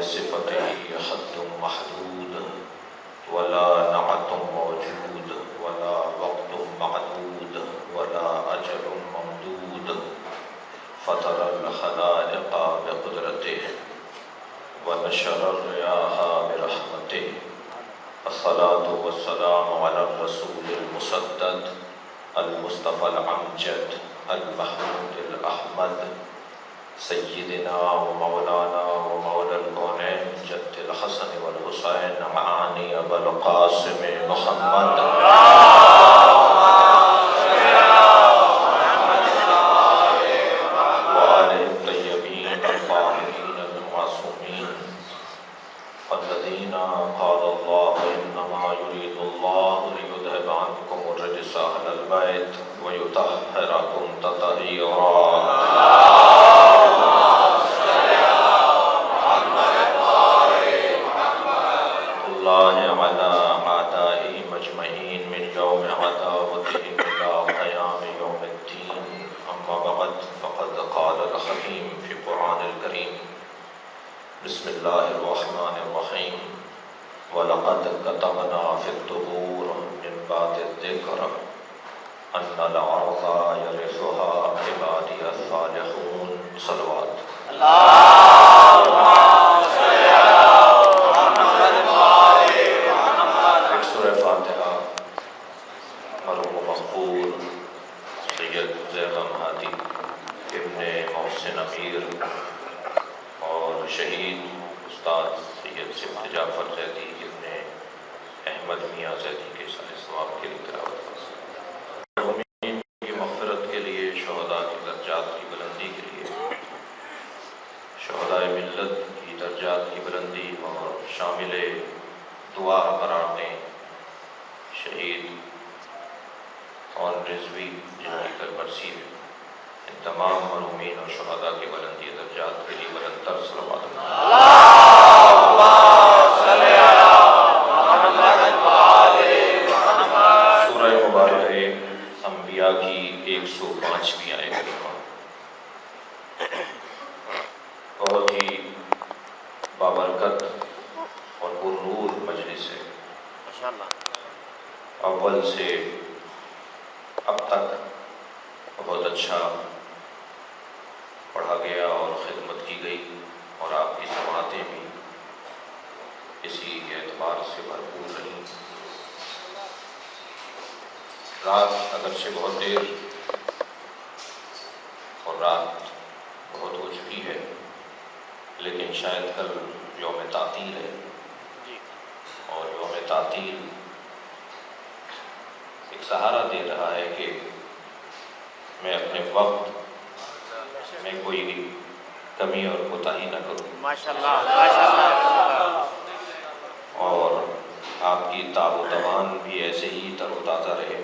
لصفته حد محدود ولا نعت موجود ولا وقت معدود ولا أجل ممدود فطر الخلائق بقدرته ونشر الرياح برحمته الصلاة والسلام على الرسول المسدد المصطفى الأمجد المحمود الأحمد سيدنا ومولانا ومولى الكونين جد الحسن والحسين معاني أبا القاسم محمد وآله الطيبين الطاهرين المعصومين الذين قال الله إنما يريد الله ليذهب عنكم الرجس أهل البيت ويطهركم تطهيرا الله على أعدائهم أجمعين من يوم عداوتهم إلى قيام يوم الدين أما بعد فقد قال الحكيم في القرآن الكريم بسم الله الرحمن الرحيم ولقد كتبنا في الزبور من بعد الذكر أن الأرض يرثها عبادي الصالحون صلوات سورہ فاتحہ مرحوم مقبول سید زیغم ہادی ابن محسن امیر اور شہید استاد سید صفت جعفر زیدی ابن احمد میاں زیدی کے سارے ثواب کے لیے تلاوت مرحومین کی مغفرت کے لیے، شہداء کی درجات کی بلندی کے لیے، شہداء ملت کی درجات کی بلندی اور شامل دعا قرار دیں شہید اور رضوی جن کی برسی ہے، ان تمام مرحومین اور شہداء کی بلندی درجات کے لیے بلند تر صلوات سورہ مبارکہ انبیاء کی 105ویں آیت کریمہ بہت ہی بابرکت اور پرنور مجلس ہے، اول سے اب تک بہت اچھا پڑھا گیا اور خدمت کی گئی، اور آپ کی سماعتیں بھی اسی اعتبار سے بھرپور رہیں۔ رات اگرچہ بہت دیر اور رات بہت ہو چکی ہے، لیکن شاید کل یوم تعطیل ہے، اور یوم تعطیل ایک سہارا دے رہا ہے کہ میں اپنے وقت میں کوئی بھی کمی اور کوتاہی نہ کروں، اور آپ کی تاب و توان بھی ایسے ہی تر و تازہ رہے،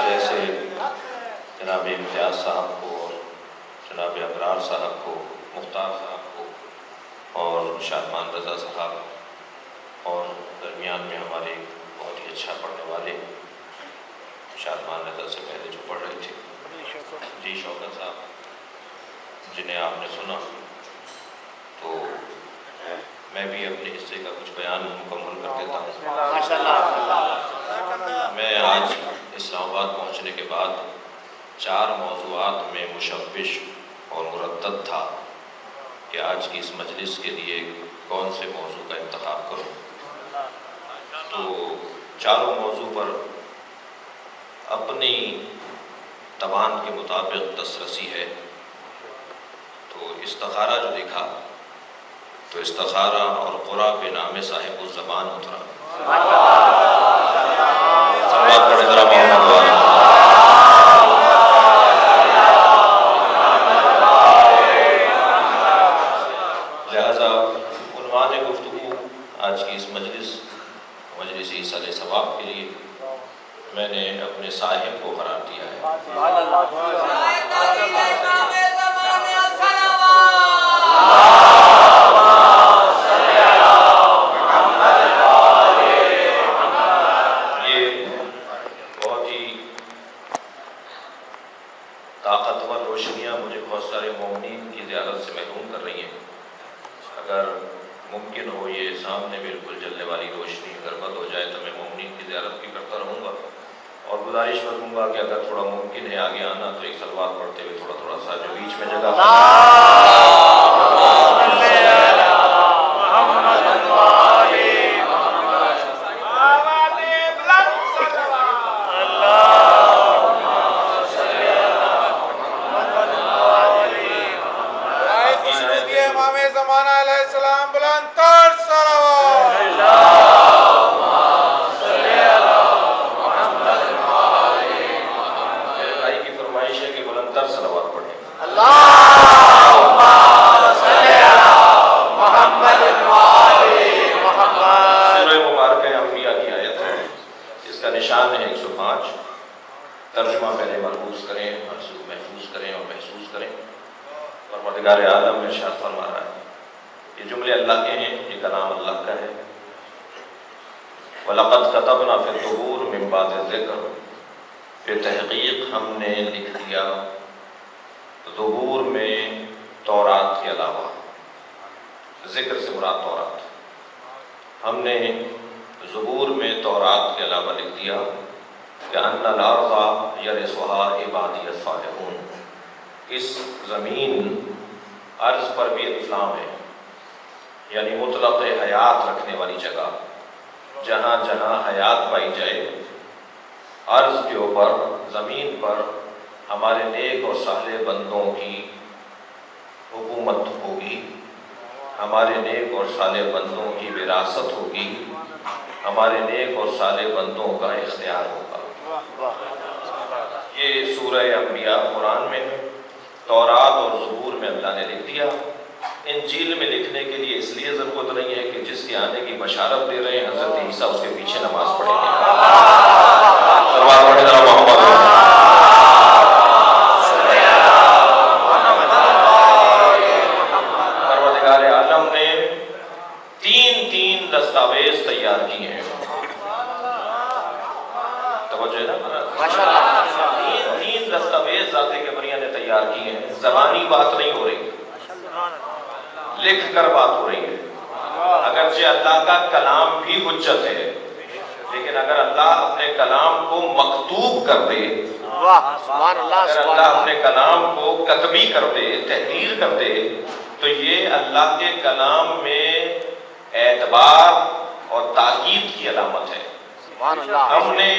جیسے جناب امتیاز صاحب کو اور جناب ابرار صاحب کو، مختار صاحب کو اور شادمان رضا صاحب، اور درمیان میں ہمارے بہت ہی اچھا پڑھنے والے شادمان رضا سے پہلے جو پڑھ رہے تھے جی شوکت صاحب، جنہیں آپ نے سنا، تو میں بھی اپنے حصے کا کچھ بیان مکمل کر دیتا ہوں۔ میں آج اسلام آباد پہنچنے کے بعد 4 موضوعات میں مشوش اور مردد تھا کہ آج کی اس مجلس کے لیے کون سے موضوع کا انتخاب کروں، تو 4 موضوع پر اپنی توان کے مطابق دسترسی ہے۔ تو استخارہ جو دیکھا تو استخارہ اور قرآن بے نام صاحب الزمان اترا، صلوات پڑھیں ذرا محمد والا۔ لہذا عنوان گفتگو آج کی اس مجلس ایصال ثواب کے لیے میں نے اپنے صاحب کو قرار دیا ہے۔ یہ بہت ہی روشنیاں مجھے بہت سارے مومنین کی زیارت سے محروم کر رہی ہیں. اگر ممکن ہو یہ سامنے بالکل جلنے والی روشنی برباد ہو جائے تو میں مومنین کی زیارت بھی کرتا رہوں گا. اور گزارش کروں گا کہ اگر تھوڑا ممکن ہے آگے آنا تو ایک صلوات پڑھتے ہوئے تھوڑا تھوڑا سا جو بیچ میں جگہ نشان ہے 105. ترجمہ پہلے مرکوز کریں، محفوظ کریں اور محسوس کریں. پروردگار عالم ارشاد فرما رہا ہے، یہ جملے اللہ کے ہیں، یہ کلام اللہ کا ہے. وَلَقَدْ كَتَبْنَا فِي الزُّبُورِ مِن بَعْدِ الذِّكْرِ، بے تحقیق ہم نے لکھ دیا زبور میں تورات کے علاوہ. ذکر سے مراد تورات. ہم نے زبور میں تورات کے علاوہ لکھ دیا کہ ان الارض یرثها عبادی الصالحون، اس زمین عرض پر بھی اسلام ہے، یعنی مطلق حیات رکھنے والی جگہ، جہاں جہاں حیات پائی جائے عرض کے اوپر، زمین پر ہمارے نیک اور صالح بندوں کی حکومت ہوگی، ہمارے نیک اور صالح بندوں کی وراثت ہوگی، ہمارے نیک اور صالح بندوں کا اختیار ہوگا. یہ سورہ انبیاء قرآن میں ہے. تورات اور زبور میں اللہ نے لکھ دیا. انجیل میں لکھنے کے لیے اس لیے ضرورت نہیں ہے کہ جس کے آنے کی بشارت دے رہے ہیں حضرت عیسیٰ اس کے پیچھے نماز پڑھیں گے. پروردگار عالم نے تین دستاویز تیار کیے ہیں. توجہ ہے نا؟ تین دستاویز ذات کبریہ نے تیار کیے ہیں. زبانی بات نہیں ہو رہی، لکھ کر بات ہو رہی ہے. اگرچہ اللہ کا کلام بھی حجت ہے، لیکن اگر اللہ اپنے کلام کو مکتوب کر دے، اگر اللہ اپنے کلام کو کتبی کر دے، تحریر کر دے، تو یہ اللہ کے کلام میں اعتبار اور تاکید کی علامت ہے. ہم نے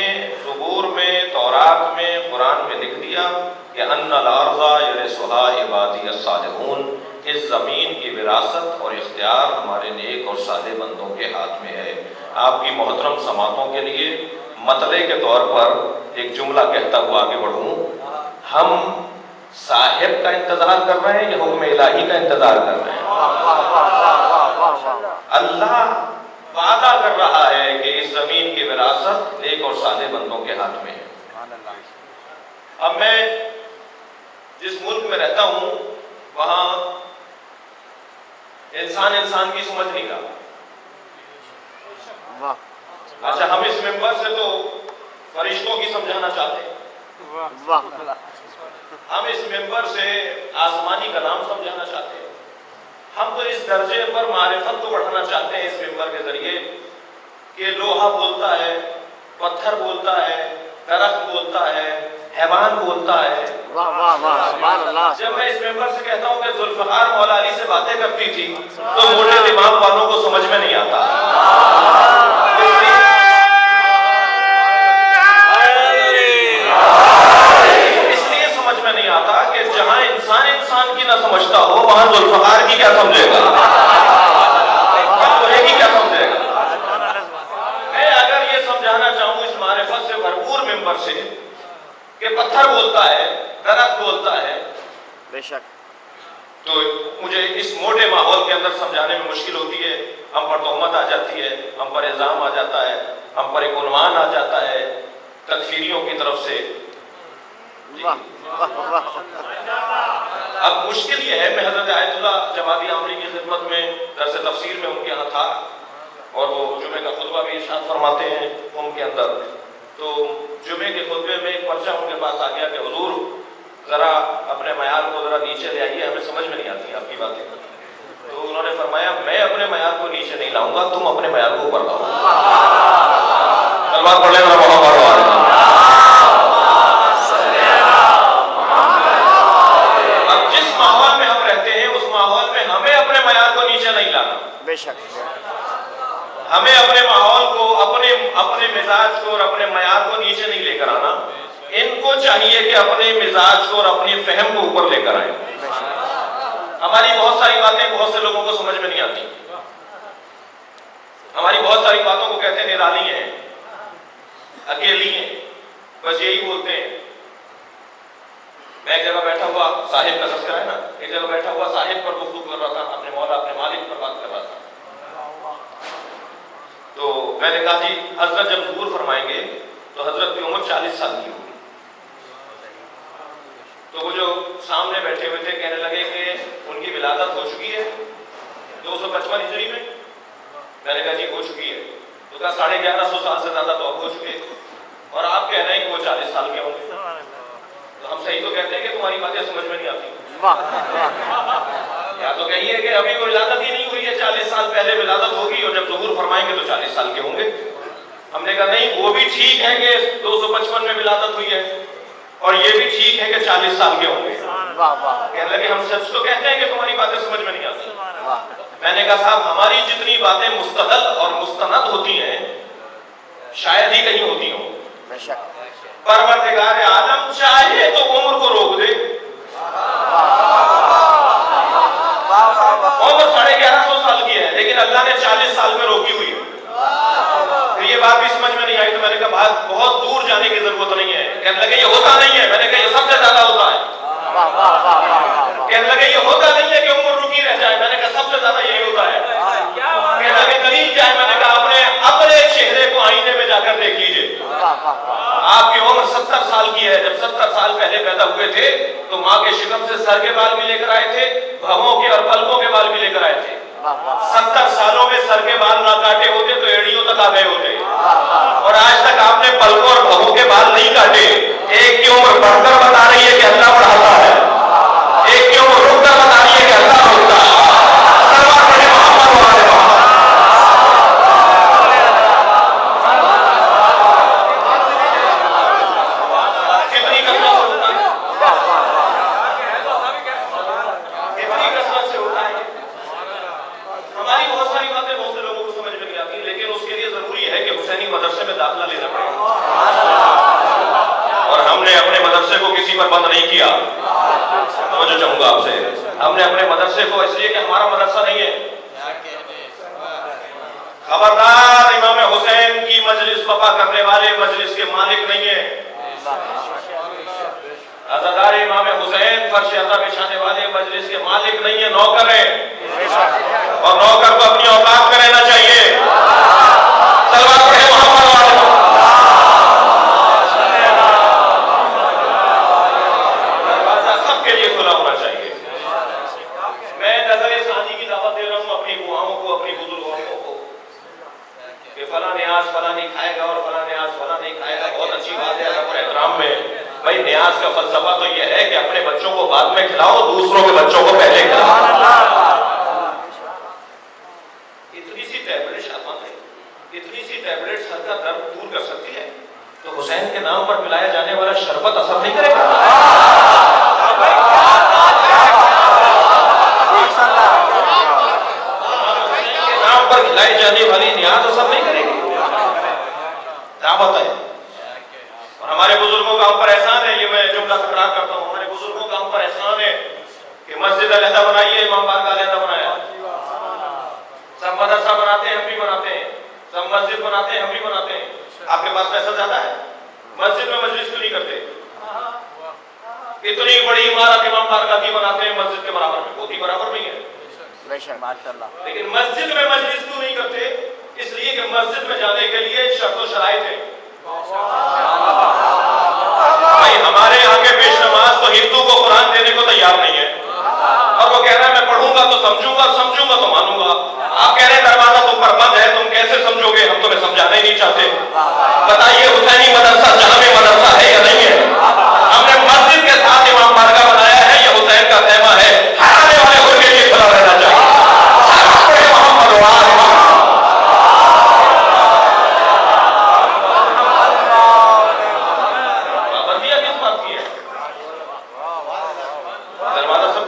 زبور میں، تورات میں، قرآن میں لکھ دیا کہ ان الارض یرثها عبادی الصالحون، اس زمین کی وراثت اور اختیار ہمارے نیک اور صالح بندوں کے ہاتھ میں ہے. آپ کی محترم سماعتوں کے لیے مطلع کے طور پر ایک جملہ کہتا ہوا آگے بڑھوں. ہم صاحب کا انتظار کر رہے ہیں یا حکم الہی کا انتظار کر رہے ہیں؟ اللہ وعدہ کر رہا ہے کہ اس زمین کی وراثت نیک اور صالح بندوں کے ہاتھ میں ہے. اب میں جس ملک میں رہتا ہوں وہاں انسان کی سمجھ نہیں رہا. اچھا، ہم اس ممبر سے تو فرشتوں کی سمجھانا چاہتے ہیں، ہم اس ممبر سے آسمانی کلام سمجھانا چاہتے ہیں. ہم تو اس درجے پر معرفت کو بڑھانا چاہتے ہیں اس ممبر کے ذریعے کہ لوہا بولتا ہے، پتھر بولتا ہے، درخت بولتا ہے، حیوان بولتا ہے. جب میں اس ممبر سے کہتا ہوں کہ ذوالفقار مولا علی سے باتیں کرتی تھی تو موٹے دماغ والوں کو سمجھ میں نہیں آتا. اس لیے سمجھ میں نہیں آتا کہ جہاں انسان کی نہ سمجھتا ہو وہاں ذوالفقار کی کیا سمجھے گا، کی کیا سمجھے گا. میں اگر یہ سمجھانا چاہوں اس معرفت سے بھرپور ممبر سے کہ پتھر بولتا ہے، درخت بولتا ہے، بے شک، تو مجھے اس موٹے ماحول کے اندر سمجھانے میں مشکل ہوتی ہے. ہم پر تہمت آ جاتی ہے، ہم پر الزام آ جاتا ہے، ہم پر ایک عنوان آ جاتا ہے تکفیریوں کی طرف سے. اب مشکل یہ ہے، میں حضرت آیت اللہ جمادی عامری کی خدمت میں درس تفسیر میں ان کے ہاں تھا اور وہ جمعے کا خطبہ بھی ارشاد فرماتے ہیں ان کے اندر. تو جمعے کے خطبے میں ایک پرچہ ان کے پاس آ گیا کہ حضور ذرا اپنے معیار کو ذرا نیچے لے آئیے، ہمیں سمجھ میں نہیں آتی آپ کی باتیں. تو انہوں نے فرمایا میں اپنے معیار کو نیچے نہیں لاؤں گا، تم اپنے معیار کو اوپر لاؤ. کلمات پڑھ لیں ذرا محمد والے. اب جس ماحول میں ہم رہتے ہیں اس ماحول میں ہمیں اپنے معیار کو نیچے نہیں لانا. بے شک ہمیں اپنے ماحول کو، اپنے مزاج کو اور اپنے معیار کو نیچے نہیں لے کر آنا. ان کو چاہیے کہ اپنے مزاج کو اور اپنی فہم کو اوپر لے کر آئیں. ہماری بہت ساری باتیں بہت سے لوگوں کو سمجھ میں نہیں آتی. ہماری بہت ساری باتوں کو کہتے ہیں نرالی ہیں، اکیلی ہیں، بس یہی بولتے ہیں. میں ایک جگہ بیٹھا ہوا، صاحب کا تذکرہ ہے نا، ایک جگہ بیٹھا ہوا صاحب پر گفتگو کر رہا تھا، اپنے مولا اپنے مالک پر بات کر رہا تھا. تو میں نے کہا جی حضرت جب ظہور فرمائیں گے تو حضرت کی عمر 40 سال کی ہوگی. تو وہ جو سامنے بیٹھے ہوئے تھے کہنے لگے کہ ان کی ولادت ہو چکی ہے 255 ہجری میں. میں نے کہا جی ہو چکی ہے. تو کہا 1150 سال سے زیادہ تو اب ہو چکے، اور آپ کہہ رہے ہیں کہ وہ 40 سال کے ہوں گے. تو ہم صحیح تو کہتے ہیں کہ تمہاری باتیں سمجھ میں نہیں آتی. یا تو کہیے کہ ابھی کوئی ولادت ہی نہیں ہوئی ہے، 40 سال پہلے ولادت ہوگی اور جب ظہور فرمائیں گے تو 40 سال کے ہوں گے. ہم نے کہا نہیں، وہ بھی ٹھیک ہے کہ 255 میں ولادت ہوئی ہے اور یہ بھی ٹھیک ہے کہ 40 سال کے ہوں گے. کہنے لگے ہم سچ تو کہتے ہیں کہ تمہاری باتیں سمجھ میں نہیں آتی. میں نے کہا صاحب ہماری جتنی باتیں مستدل اور مستند ہوتی ہیں شاید ہی کہیں ہوتی ہوں. پروردگار عالم چاہے تو عمر کو روک دے. عمر 1150 سال کی ہے لیکن اللہ نے 40 سال میں روکی ہوئی ہے. پھر یہ بات بھی سمجھ میں نہیں آئی تو میں نے کہا بہت دور جانے کی ضرورت نہیں ہے. کہنے لگے یہ ہوتا نہیں ہے. میں نے کہا یہ سب سے زیادہ ہوتا ہے. کہنے لگے یہ ہوتا نہیں ہے کہ عمر رکی رہ جائے. میں نے کہا سب سے زیادہ یہی ہوتا ہے. کہنے لگے دلیل کیا ہے؟ میں نے کہا اپنے چہرے کو آئینے میں جا کر دیکھ لیجیے. آپ کی عمر 70 سال کی ہے. جب 70 سال پہلے پیدا ہوئے تھے تو ماں کے شکم سے سر کے بال بھی لے کر آئے تھے، بھووں کے اور پلکوں کے بال بھی لے کر آئے تھے. 70 سالوں میں سر کے بال نہ کاٹے ہوتے تو ایڑیوں تک آ گئے ہوتے. اور آج تک آپ نے پلکوں اور بھووں کے بال نہیں کاٹے. ایک کی عمر بڑھ کر بتا رہی ہے کہ اللہ بڑھاتا ہے، ایک کی عمر رک کر بتا رہی ہے کہ اللہ روکتا ہے. سلوات پڑھیں محمد والے محمد. بند نہیں کیا. وہ جو چاہوں گا آپ سے، ہم نے اپنے مدرسے کو اس لیے کہ ہمارا مدرسہ نہیں ہے. خبردار امام حسین کی مجلس وفا کرنے والے مجلس کے مالک نہیں ہیں. عزادار امام حسین فرش عزا بچھانے والے مجلس کے مالک نہیں ہیں، نوکر ہیں. اور نوکر کو اپنی اوقات میں رہنا چاہیے. سلوات پڑھیں محمد والے. کھلا ہونا چاہیے. میں نظر ثانی کی دعوت دے رہا ہوں اپنی بوآؤں کو، اپنی بزرگوں کو کہ فلاں نیاز فلاں نہیں کھائے گا اور فلاں نیاز فلاں نہیں کھائے گا. بہت اچھی بات ہے ادب اور احترام میں. بھائی نیاز کا فلسفہ تو یہ ہے کہ اپنے بچوں کو بعد میں کھلاؤ، دوسروں کے بچوں کو پہلے کھلاؤ. اتنی سی ٹیبلٹ شربت ہے، اتنی سی ٹیبلٹ سر کا درد دور کر سکتی ہے تو حسین کے نام پر پلایا جانے والا شربت اثر نہیں کرے گا؟ پر کھلائی جانے والی نیاز اثر نہیں کرے گی. دعوت ہے. اور ہمارے بزرگوں کا ہم پر احسان ہے. یہ میں جملہ تکرار کرتا ہوں، ہمارے بزرگوں کا ہم پر احسان ہے کہ مسجد علیحدہ بنائی ہے، امام بارگاہ علیحدہ بنایا. سب مدرسہ بناتے ہیں، ہم بھی بناتے ہیں. سب مسجد بناتے ہیں، ہم بھی بناتے ہیں. آپ کے پاس پیسہ زیادہ ہے، مسجد میں مجلس کیوں نہیں کرتے؟ اتنی بڑی عمارت امام بارگاہ کی بناتے ہیں، مسجد کے برابر میں، ہوتی برابر نہیں ہے. لیکن مسجد میں مجلس کیوں نہیں کرتے؟ اس لیے کہ مسجد میں جانے کے لیے شرط و شرائط ہے. بھائی ہمارے یہاں کے پیش نماز تو ہندو کو قرآن دینے کو تیار نہیں ہے، اور وہ کہہ رہا ہے میں پڑھوں گا تو سمجھوں گا، سمجھوں گا تو مانوں گا. آپ کہہ رہے ہیں دروازہ تم پر بند ہے، تم کیسے سمجھو گے؟ ہم تمہیں سمجھانا ہی نہیں چاہتے. بتائیے حسینی مدرسہ جہاں میں مدرسہ ہے یا نہیں ہے؟ ہم نے مسجد کے ساتھ امام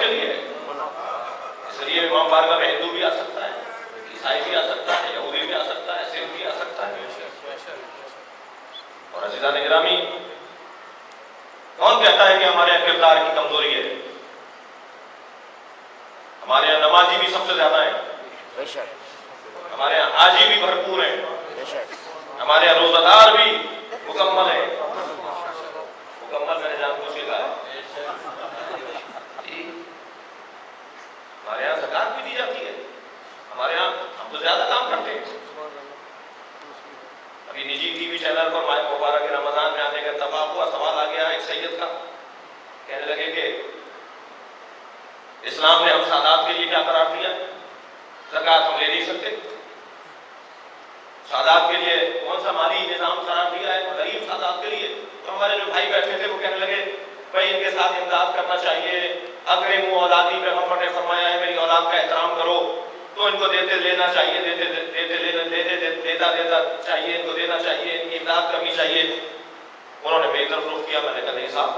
کے لیے ہے. اس لیے امام بارگاہ میں ہندو بھی آ سکتا ہے, عیسائی بھی آ سکتا ہے, یہودی بھی آ سکتا ہے, سکھ بھی آ سکتا ہے. اور عزیزان گرامی, کون کہتا ہے کہ ہمارے یہاں کردار کی کمزوری ہے؟ ہمارے یہاں نمازی بھی سب سے زیادہ ہیں, ہمارے یہاں حاجی بھی بھرپور ہیں, ہمارے یہاں روزہ دار بھی مکمل ہیں. مکمل میں نے جان بوجھ کے کہا ہے. ہمارے یہاں زکات بھی دی جاتی ہے, ہمارے یہاں ہم تو زیادہ کام کرتے ہیں. ابھی نجی ٹی وی چینل پر ماہ مبارک کے رمضان میں آنے کا اتفاق ہوا, سوال آ گیا ایک سید کا, کہنے لگے کہ اسلام نے ہم سادات کے لیے کیا قرار دیا, زکات ہم لے نہیں سکتے. سادات کے لیے کون سا مالی نظام قرار دیا ہے؟ غریب سادات کے لیے. تو ہمارے جو بھائی بیٹھے تھے وہ کہنے لگے بھائی ان کے ساتھ امداد کرنا چاہیے, اکرموا اولادی, پیغمبر نے فرمایا ہے میری اولاد کا احترام کرو, تو ان کو دیتے لینا چاہیے, دیتا چاہیے, ان کو دینا چاہیے, ان کی امداد کرنی چاہیے. انہوں نے میری طرف رخ کیا, میں نے کہا نہیں صاحب,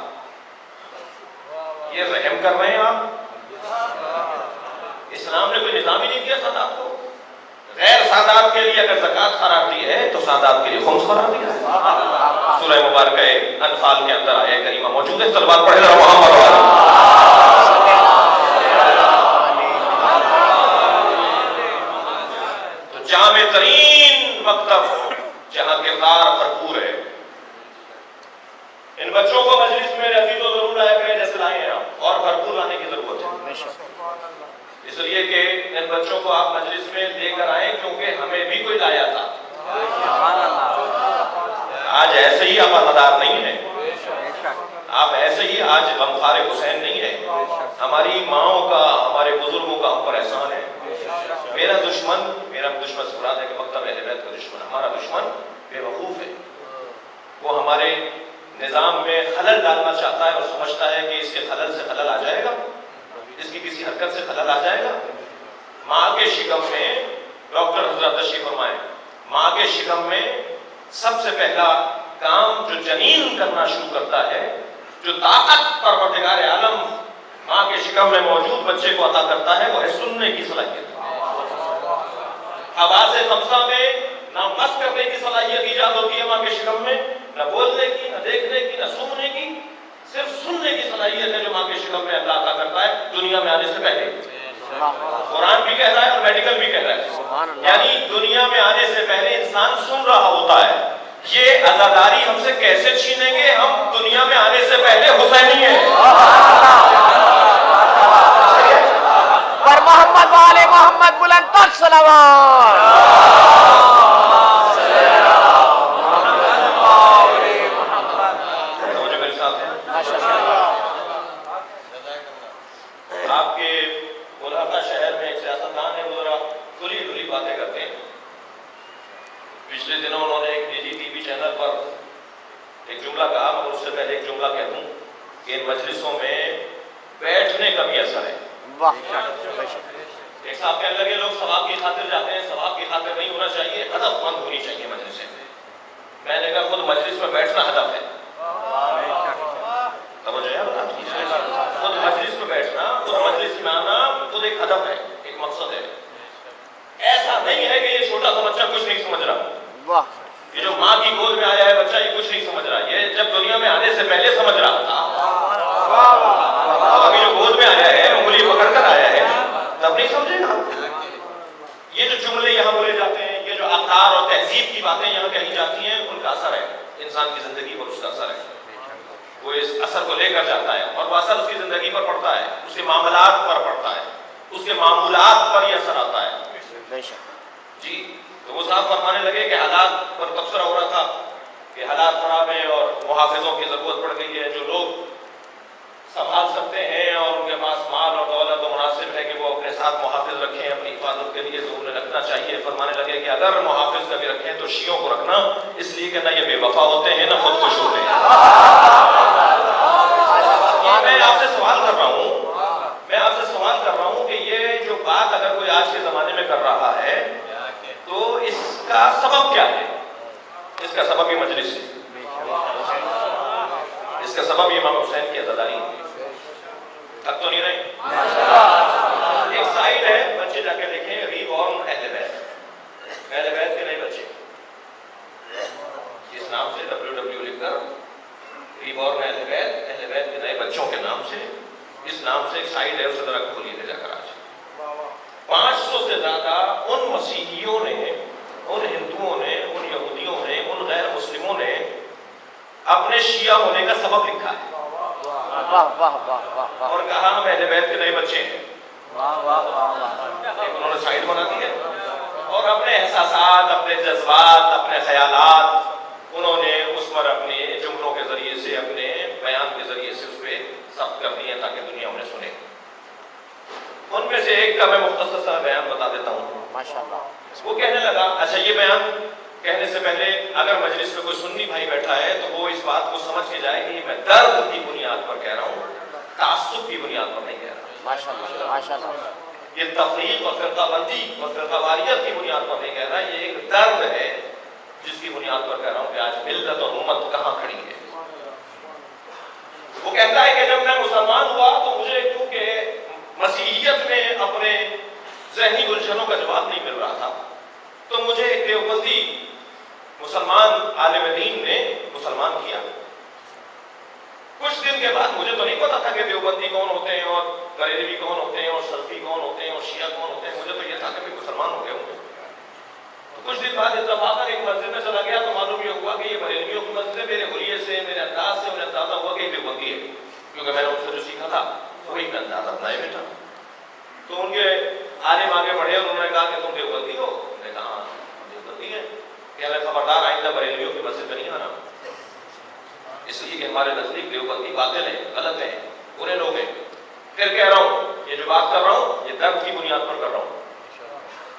یہ رحم کر رہے ہیں آپ. اسلام نے کوئی نظام ہی نہیں دیا سادات کو. غیر سادات کے لیے اگر زکات قرار دی ہے تو سادات کے لیے خمس قرار دیا ہے. سورہ مبارکہ انفال کے اندر آیہ کریمہ موجود ہے. صلوات پڑھے ذرا محمد والے. تو جامع ترین مکتب جہاں کردار بھرپور ہے, ان بچوں کو مجلس میں عزیز و ضرور لایا کریں جیسے لائے ہیں آپ, اور بھرپور لانے کی ضرورت ہے. اس لیے کہ ان بچوں کو آپ مجلس میں لے کر آئیں, کیونکہ ہمیں بھی کوئی لایا تھا. آج ایسے ہی آپ ازادار نہیں ہیں, آپ ایسے ہی آج غمخوار حسین نہیں ہیں. ہماری ماؤں کا, ہمارے بزرگوں کا ہم پر احسان ہے. میرا دشمن سے مراد ہے کہ مکتب اہل بیت کا دشمن, ہمارا دشمن بے وقوف ہے. وہ ہمارے نظام میں خلل ڈالنا چاہتا ہے اور سمجھتا ہے کہ اس کے خلل سے خلل آ جائے گا, اس کی کسی حرکت سے خلل آ جائے گا. ماں کے شکم میں, ڈاکٹر حضرت تشریف فرمائیں, ماں کے شکم میں سب سے پہلا کام جو جنین کرنا شروع کرتا ہے, جو طاقت پروردگار عالم ماں کے شکم میں موجود بچے کو عطا کرتا ہے, وہ ہے سننے کی صلاحیت. حواس خمسہ میں نہ مس کرنے کی صلاحیت ایجاد ہوتی ہے ماں کے شکم میں, نہ بولنے کی, نہ دیکھنے کی, نہ سننے کی, صرف سننے کی صلاحیت ہے جو ماں کے شکم میں اللہ عطا کرتا ہے دنیا میں آنے سے پہلے. قرآن بھی کہہ رہا ہے اور میڈیکل بھی کہہ رہا ہے, یعنی دنیا میں آنے سے پہلے انسان سن رہا ہوتا ہے. یہ عزاداری ہم سے کیسے چھینیں گے؟ ہم دنیا میں آنے سے پہلے حسینی ہیں. پر محمد والے محمد بلند تک صلوات. آپ کے کولاکا شہر میں ایک سیاستدان ہے, وہ ذرا کھلی کھلی باتیں کرتے ہیں. پچھلے دنوں انہوں نے ایک نجی ٹی وی چینل پر ایک جملہ کہا, مگر اس سے پہلے ایک جملہ کہہ دوں کہ ان مجلسوں میں بیٹھنے کا بھی اثر ہے. ایک صاحب کہنے لگے لوگ ثواب کی خاطر جاتے ہیں, ثواب کی خاطر نہیں ہونا چاہیے, ہدف مند ہونی چاہیے مجلس میں. میں نے کہا خود مجلس میں بیٹھنا ہدف ہے. خود مجلس میں بیٹھنا, خود مجلس میں آنا خود ایک ہدف ہے, ایک مقصد ہے. ایسا نہیں ہے کہ یہ چھوٹا سا بچہ کچھ نہیں سمجھ رہا, یہ جو ماں کی گود میں آیا ہے بچہ یہ کچھ نہیں سمجھ رہا. یہ جب دنیا میں آنے سے پہلے سمجھ رہا تھا, ابھی جو گود میں آیا ہے, انگلی پکڑ کر آیا ہے, تب نہیں سمجھے گا. یہ جو جملے یہاں بولے جاتے ہیں, یہ جو اقدار اور تہذیب کی باتیں یہاں کہی جاتی ہیں, ان کا اثر ہے انسان کی زندگی پر. اس کا اثر ہے, وہ اس اثر کو لے کر جاتا ہے, اور وہ اثر اس کی زندگی پر پڑتا ہے, اس کے معاملات پر پڑتا ہے, اس کے معمولات پر یہ اثر آتا ہے. جی, تو وہ صاحب فرمانے لگے کہ حالات پر تبصرہ ہو رہا تھا کہ حالات خراب ہیں اور محافظوں کی ضرورت پڑ گئی ہے. جو لوگ سنبھال سکتے ہیں اور ان کے پاس مال اور دولت و مناسب ہے کہ وہ اپنے ساتھ محافظ رکھیں اپنی حفاظت کے لیے, تو انہیں رکھنا چاہیے. فرمانے لگے کہ اگر محافظ کبھی رکھیں تو شیعوں کو رکھنا, اس لیے کہ نہ یہ بے وفا ہوتے ہیں نہ خود خوش ہوتے ہیں. میں آپ سے سوال کر رہا ہوں کہ یہ جو بات اگر کوئی آج کے زمانے میں کر رہا ہے تو اس کا سبب کیا ہے؟ اس کا سبب یہ مجلس ہے, اس کا سبب یہ امام حسین کی عزاداری ہے. تک تو نہیں رہے. سائٹ ہے اسے ذرا کھولیے لے جا کر آج. 500 سے زیادہ ان مسیحیوں نے، ان ہندوؤں نے، ان یہودیوں نے، ان غیر مسلموں نے اپنے شیعہ ہونے کا سبب لکھا ہے اور کہا ہم اہل بیت کے نئے بچے ہیں. انہوں نے سائٹ بنا دی ہے اور اپنے احساسات، اپنے جذبات، اپنے خیالات انہوں نے اس پر اپنے جملوں کے ذریعے سے، اپنے بیان کے ذریعے سے اس پہ ثبت کر دی ہے تاکہ دنیا انہیں سنے. ان میں سے ایک کا میں مختصر سا بیان بتا دیتا ہوں. ماشاءاللہ. وہ کہنے لگا، اچھا یہ بیان کہنے سے پہلے اگر مجلس میں کوئی سنی بھائی بیٹھا ہے تو وہ اس بات کو سمجھ کے جائے کہ میں درد کی بنیاد پر کہہ رہا ہوں، تعصب کی بنیاد پر نہیں کہہ رہا. ماشاءاللہ ماشاءاللہ. یہ تفریق اور فرقہ بندی اور فرقہ واریت کی بنیاد پر نہیں کہہ رہا، یہ ایک درد ہے جس کی بنیاد پر کہہ رہا ہوں کہ آج ملت اور امت کہاں کھڑی ہے. وہ کہتا ہے کہ جب میں مسلمان ہوا تو مجھے کیونکہ مسیحیت میں اپنے ذہنی الجھنوں کا جواب نہیں مل رہا تھا تو مجھے ایک دیوبندی مسلمان عالم دین نے مسلمان کیا. کچھ دن کے بعد مجھے تو نہیں پتا تھا کہ دیوبندی کون ہوتے ہیں اور بریلوی کون ہوتے ہیں اور سلفی کون ہوتے ہیں اور شیعہ کون ہوتے ہیں. مجھے تو یہ تھا کہ میں مسلمان ہو گیا ہوں. کچھ دن بعد اتفاقاً ایک مسجد میں چلا گیا تو معلوم یہ ہوا کہ یہ بریلویوں کی مسجد ہے. میرے حلیے سے، میرے انداز سے انہیں اندازہ ہوا کہ یہ دیوبندی ہے، کیونکہ میں نے ان سے جو سیکھا تھا وہی میں انداز اپنائے بیٹھا. تو ان کے عالم آگے بڑھے اور انہوں نے کہا کہ تم دیوبندی ہو؟ میں نے کہا ہاں دیوبندی ہے. کہ ہمیں خبردار آئندہ بریلویوں کی مسجد میں نہیں آنا، اس لیے کہ ہمارے نزدیک دیوبندی باطل ہیں، غلط ہیں، برے لوگ ہیں. پھر کہہ رہا ہوں یہ جو بات کر رہا ہوں یہ درد کی بنیاد پر کر رہا ہوں.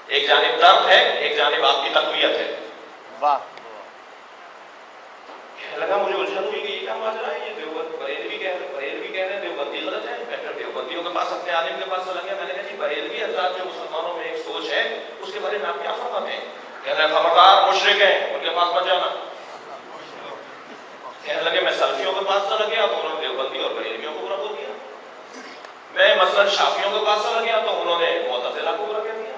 ایک جانب درد ہے، ایک جانب آپ کی تقویت ہے. واہ. کہنے لگا مجھے الجھن ہوئی کہ یہ کیا ماجرا ہے، یہ دیوبند بریلوی کہہ رہے ہیں دیوبندی غلط ہے. میں پھر دیوبندیوں کے پاس اپنے عالم کے پاس چلا گیا. میں نے کہا جی بریلوی حضرات جو مسلمانوں میں ایک سوچ ہے اس کے بارے میں آپ کیا فرماتے ہیں؟ کہنے لگا خبردار مشرک ہیں، ان کے پاس مت جانا. کہنے لگے میں سلفیوں کے پاس چلا گیا تو انہوں نے دیوبندی اور بریلویوں کو برا بول دیا. میں مثلا شافیوں کے پاس چلا گیا تو انہوں نے معتزلہ کو برا کہہ دیا.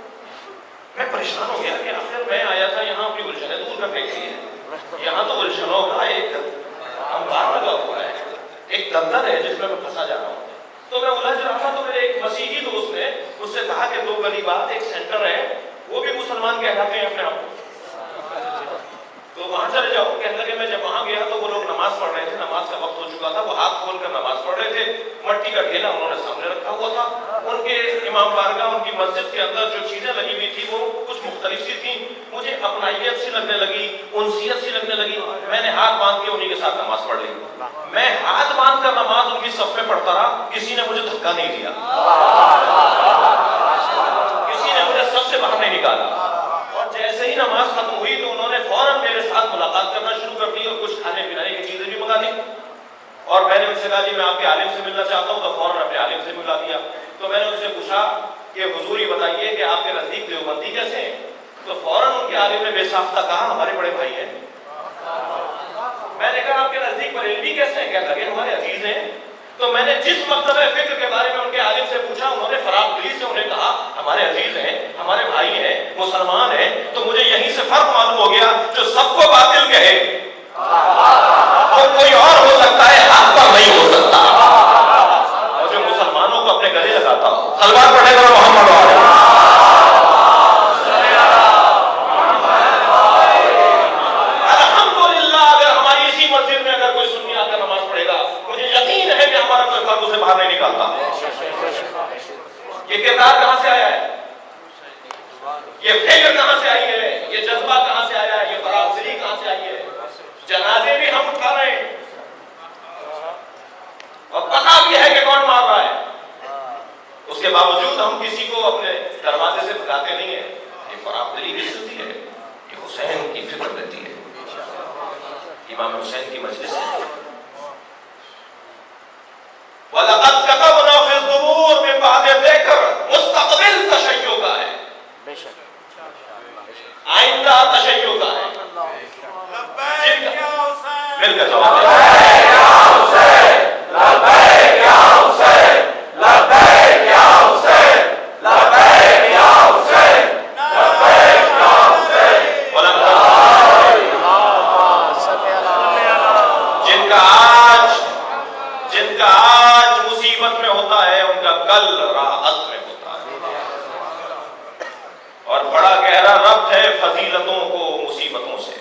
میں پریشان ہو گیا کہ آخر میں آیا تھا یہاں اپنی الجھنیں دور کرنے کے لیے، یہاں تو الجھنوں کا ایک انبار لگا ہوا ہے، ایک دندر ہے جس میں پھنسا جا رہا ہوں. تو میں الجھ رہا تھا تو میرے ایک مسیحی دوست نے مجھ سے کہا کہ 2 گلی بعد ایک سینٹر ہے، وہ بھی مسلمان کہلاتے ہیں اپنے آپ کو، تو وہاں چلے جاؤ. کہنے لگے میں جب وہاں گیا تو وہ لوگ نماز پڑھ رہے تھے، نماز کا وقت ہو چکا تھا، وہ ہاتھ کھول کر نماز پڑھ رہے تھے. مٹی کا ڈھیلا انہوں نے سامنے رکھا ہوا تھا. ان کے امام بارگاہ، ان کی مسجد کے اندر جو چیزیں لگی ہوئی تھی وہ کچھ مختلف سی تھیں. مجھے اپنائیت سی لگنے لگی، انسیت سی لگنے لگی. میں نے ہاتھ باندھ کے انہی کے ساتھ نماز پڑھ لی. میں ہاتھ باندھ کر نماز ان کی صف میں پڑھتا رہا، کسی نے مجھے دھکا نہیں دیا، کسی نے مجھے صف سے باہر نہیں نکالا. اور جیسے ہی نماز ختم ہوئی تو انہوں نے فوراً میرے ساتھ ملاقات کرنا شروع کر دی اور کچھ کھانے پینے کی چیزیں بھی منگا دی. اور میں نے ان سے کہا جی میں آپ کے عالم سے ملنا چاہتا ہوں، تو فوراً اپنے عالم سے ملا دیا. تو میں نے ان سے پوچھا کہ حضور یہ بتائیے کہ آپ کے نزدیک دیوبندی کیسے ہیں؟ تو فوراً ان کے عالم نے بے ساختہ کہا ہمارے بڑے بھائی ہیں. میں نے کہا آپ کے نزدیک بریلوی کیسے ہیں؟ کہنے لگے ہمارے عزیز ہیں. تو میں نے جس مکتبہ فکر کے بارے میں ان کے عالم سے پوچھا، انہوں نے فراغ دلی سے انہیں کہا ہمارے عزیز ہیں، ہمارے بھائی ہیں، مسلمان ہیں. تو مجھے یہیں سے فرق معلوم ہو گیا، جو سب کو باطل کہے وہ کوئی اور ہو سکتا ہے، حق پر نہیں ہو سکتا. اور جو مسلمانوں کو اپنے گلے لگاتا ہو، سلوات پڑھے گا محمد وعلیہ. الحمدللہ اگر ہماری اسی مسجد میں اگر کوئی سنی آ کر نماز پڑھے گا، مجھے یقین ہے کہ ہمارا کوئی فرق اسے باہر نہیں نکالتا. یہ کردار کہاں سے آیا ہے؟ یہ فکر کہاں سے آئی ہے؟ یہ جذبہ کہاں سے آیا ہے؟ یہ برابری کہاں سے آئی ہے؟ جنازے بھی ہم اٹھا رہے ہیں اور پتہ بھی ہے کہ کون مار رہا ہے، اس کے باوجود ہم کسی کو اپنے دروازے سے بھگاتے نہیں ہیں. یہ برابری بھی ہوتی ہے، یہ حسین کی فکر رہتی ہے، امام حسین کی مجلس ہے. وَلَقَدْ كَتَبْنَا فِي الزُّبُورِ میں بعد ذکر مستقبل تشیع کا ہے، آئندہ تشیع کا ہے. مل کر جواب لبیک یا حسین، لبیک یا حسین، لبیک یا حسین، لبیک یا حسین، لبیک یا حسین. جن کا آج مصیبت میں ہوتا ہے ان کا راحت میں ہوتا ہے، اور بڑا گہرا ربط ہے فضیلتوں کو مصیبتوں سے۔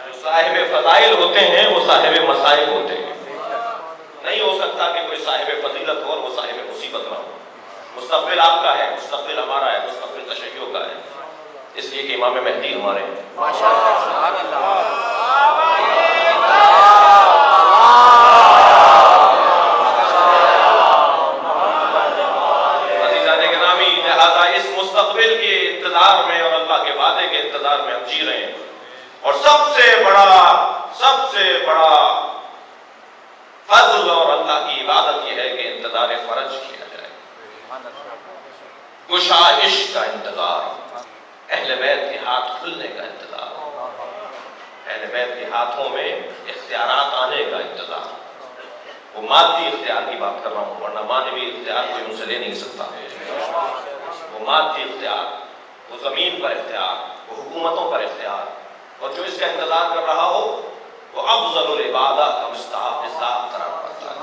جو صاحب فضائل ہوتے ہیں وہ صاحب مصائب ہوتے ہیں۔ نہیں ہو سکتا کہ کوئی صاحب فضیلت ہو اور وہ صاحب مصیبت نہ ہو۔ مستقبل آپ کا ہے، مستقبل ہمارا ہے، مستقبل تشیع کا ہے، اس لیے کہ امام مہدی ہمارے ہیں۔ عزیزان گرامی، لہذا اس مستقبل کے انتظار میں اور اللہ کے وعدے کے انتظار میں ہم جی رہے ہیں، اور سب سے بڑا فضل اور اللہ کی عبادت یہ ہے کہ انتظار فرج کیا جائے، گشائش کا انتظار، اہل بیت کے ہاتھ کھلنے کا انتظار، اہل بیت کے ہاتھوں میں اختیارات آنے کا انتظار۔ وہ مادی اختیار کی بات کر رہا ہوں، ورنہ معنوی اختیار کوئی ان سے لے نہیں سکتا۔ وہ مادی اختیار، وہ زمین پر اختیار، وہ حکومتوں پر اختیار، اور جو اس کا انتظار کر رہا ہو وہ افضل العبادہ کا مستحق قرار پاتا ہے۔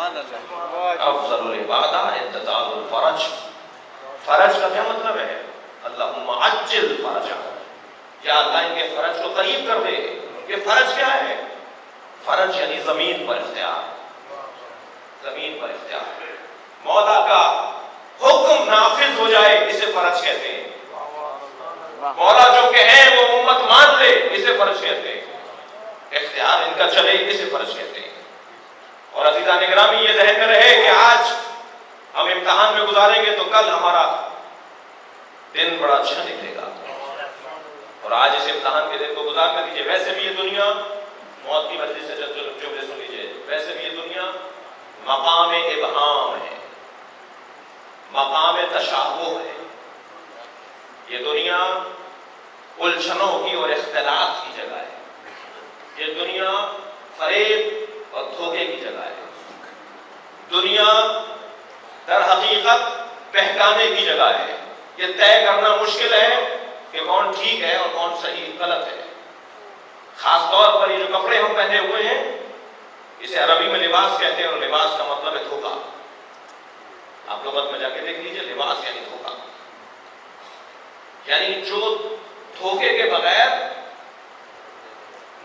افضل العبادہ انتظار الفرج۔ فرج کا کیا مطلب ہے؟ اللہم عجل فرجہ، یا اللہ ان کے فرج کو قریب کر دے۔ یہ فرج کیا ہے؟ فرج یعنی زمین پر اختیار، زمین پر اختیار، مولا کا حکم نافذ ہو جائے، اسے فرج کہتے ہیں۔ مولا جو کہیں وہ امت مان لے، اسے فرج کہتے ہیں۔ اختیار ان کا چلے، اسے فرج کہتے ہیں۔ اور عزیزان گرامی، یہ ذہن میں رہے کہ آج ہم امتحان میں گزاریں گے تو کل ہمارا دن بڑا اچھا نکلے گا، اور آج اس امتحان کے دن کو گزار کر دیجئے۔ ویسے بھی یہ دنیا، موت کی مجلس سے جملے سن لیجئے، ویسے بھی یہ دنیا مقام ابہام ہے، مقام تشابہ ہے۔ یہ دنیا الجھنوں کی اور اختلاف کی جگہ ہے، یہ دنیا فریب اور دھوکے کی جگہ ہے، دنیا در حقیقت بہکانے کی جگہ ہے۔ یہ طے کرنا مشکل ہے کہ کون ٹھیک ہے اور کون صحیح غلط ہے۔ خاص طور پر یہ جو کپڑے ہم پہنے ہوئے ہیں، اسے عربی میں لباس کہتے ہیں، اور لباس کا مطلب ہے دھوکا۔ آپ لغت میں جا کے دیکھ لیجئے، لباس یعنی دھوکا، یعنی جو دھوکے کے بغیر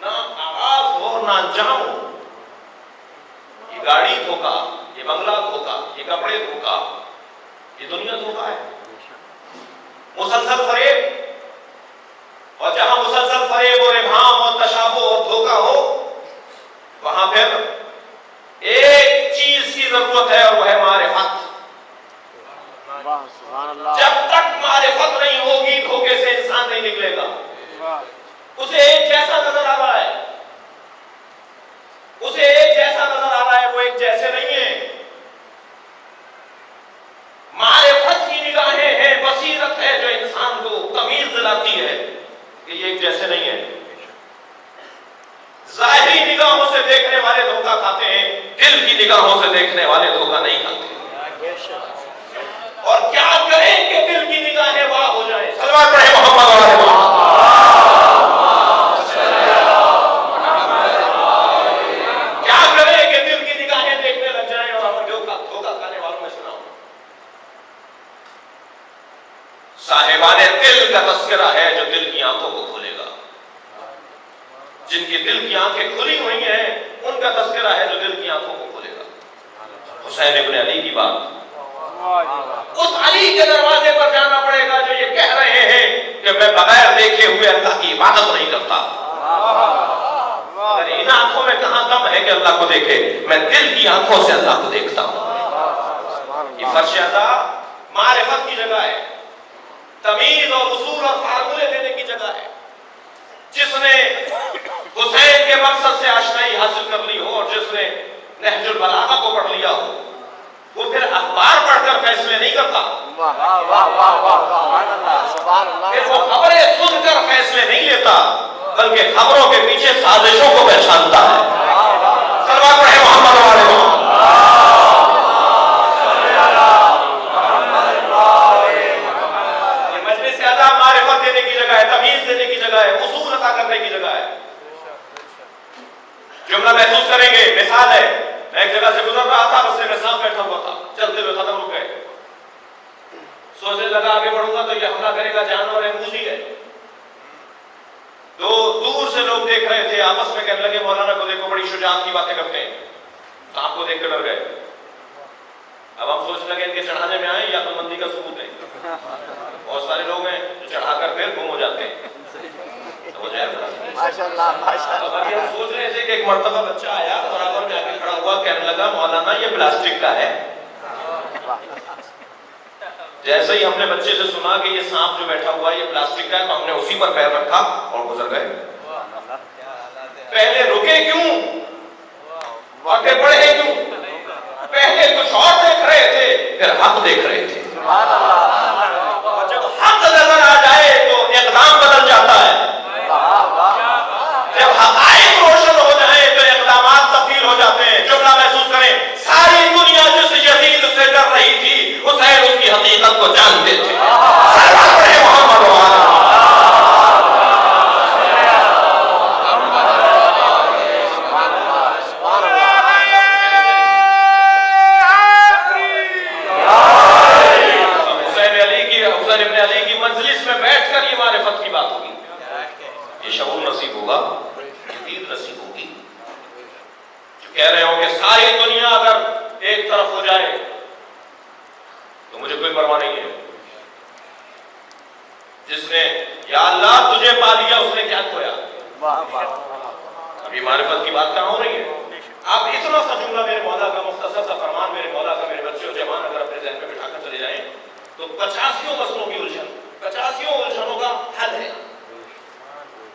نہ آغاز ہو نہ انجام ہو۔ یہ گاڑی دھوکا، یہ بنگلہ دھوکا، یہ کپڑے دھوکا، یہ دنیا دھوکا ہے، مسلسل فریب۔ اور جہاں مسلسل فریب اور ابہام اور تشابہ اور دھوکا ہو، وہاں پھر ایک چیز کی ضرورت ہے، اور وہ ہے معرفت۔ جب تک معرفت نہیں ہوگی، دھوکے سے انسان نہیں نکلے گا۔ اسے ایک جیسا نظر آ رہا ہے، اسے ایک جیسا نظر آ رہا ہے، وہ ایک جیسے نہیں ہیں۔ معرفت کی نگاہیں ہیں، بصیرت ہے جو انسان کو تمیز دلاتی ہے کہ یہ ایک جیسے نہیں ہیں۔ ظاہری نگاہوں سے دیکھنے والے دھوکا کھاتے ہیں، دل کی نگاہوں سے دیکھنے والے دھوکا نہیں کھاتے۔ اور کیا کریں کہ دل کی نگاہیں واہ ہو جائیں؟ صلوات پڑھیں محمد علیہ وسلم۔ کیا کریں کہ دل کی نگاہیں دیکھنے لگ جائیں اور ہم دھوکا کھانے والوں میں سے نہ ہوں؟ صاحبان دل کا تذکرہ ہے جو دل کی آنکھوں کو کھولے گا۔ جن کی دل کی آنکھیں کھلی ہوئی ہیں، ان کا تذکرہ ہے جو دل کی آنکھوں کو کھولے گا۔ حسین ابن علی کی بات، اس علی کے دروازے پر جانا پڑے گا جو یہ کہہ رہے ہیں کہ میں بغیر دیکھے ہوئے اللہ کی عبادت نہیں کرتا۔ اگر ان آنکھوں میں کہاں کم ہے کہ اللہ کو دیکھے، میں دل کی آنکھوں سے اللہ کو دیکھتا ہوں۔ یہ فرش عطا معرفت کی جگہ ہے، تمیز اور اصول اور فارمولے دینے کی جگہ ہے۔ جس نے حسین کے مقصد سے آشنائی حاصل کر لی ہو، اور جس نے نہج البلاغہ کو پڑھ لیا ہو، وہ پھر اخبار پڑھ کر فیصلے نہیں کرتا، پھر وہ خبریں سن کر فیصلے نہیں لیتا، بلکہ خبروں کے پیچھے سازشوں کو پہچانتا ہے۔ صلوات پڑھیں محمد علیہ وسلم۔ یہ مجلس اعلیٰ معرفت دینے کی جگہ ہے، تمیز دینے کی جگہ ہے، اصول عطا کرنے کی جگہ ہے۔ جملہ محسوس کریں گے، مثال ہے، میں ایک جگہ سے گزر رہا تھا، رستے میں سانپ بیٹھا ہوا تھا، چلتے ہوئے ختم ہو گئے، سوچنے لگا آگے بڑھوں گا تو یہ حملہ کرے گا، جانور ہے، موذی ہے. تو دور سے لوگ دیکھ رہے تھے، آپس میں کہنے لگے مولانا کو دیکھو بڑی شجاعت کی باتیں کرتے ہیں. سانپ کو دیکھ کر ڈر گئے. اب ہم سوچنے لگے ان کے چڑھانے میں آئے یا تو مندی کا ثبوت ہے. بہت سارے لوگ ہیں جو چڑھا کر پھر گم ہو جاتے ہیں. ماشاءاللہ ماشاءاللہ. ابھی ہم سوچ رہے تھے کہ ایک مرتبہ بچہ آیا برابر میں آ کے کھڑا ہوا، کہنے لگا مولانا یہ پلاسٹک کا ہے. جیسے ہی ہم نے بچے سے سنا کہ یہ سانپ جو بیٹھا ہوا ہے یہ پلاسٹک کا ہے تو ہم نے اسی پر پیر رکھا اور گزر گئے. پہلے رکے کیوں اور پھر بڑھے کیوں؟ پہلے کچھ اور دیکھ رہے تھے، پھر حق دیکھ رہے تھے. اور جب حق نظر آ جائے تو اقدام بدل جاتا ہے. جب حقائق روشن ہو جائیں تو اقدامات تبدیل ہو جاتے ہیں. جملہ محسوس کریں، ساری دنیا جس یزید سے ڈر رہی تھی حسین اس کی حقیقت کو جانتے تھے. محمد حسین ابن علی کی مجلس میں بیٹھ کر یہ معرفت کی بات ہوگی، یہ شعور نصیب ہوگا، یہ دید نصیب ہوگی. جو کہہ رہے ہوں کہ ساری دنیا اگر ایک طرف ہو جائے تو مجھے کوئی پرواہ نہیں ہے. جس نے یا اللہ تجھے پا لیا اس نے کیا کھویا. ابھی معرفت کی بات کہاں ہو رہی ہے؟ آپ اتنا سا جملہ میرے مولا کا، مختصر سا فرمان میرے مولا کا میرے بچے اور جوان اگر اپنے ذہن میں بٹھا کر چلے جائیں تو 85 مسئلوں کی الجھن، 85 الجھنوں کا حل ہے.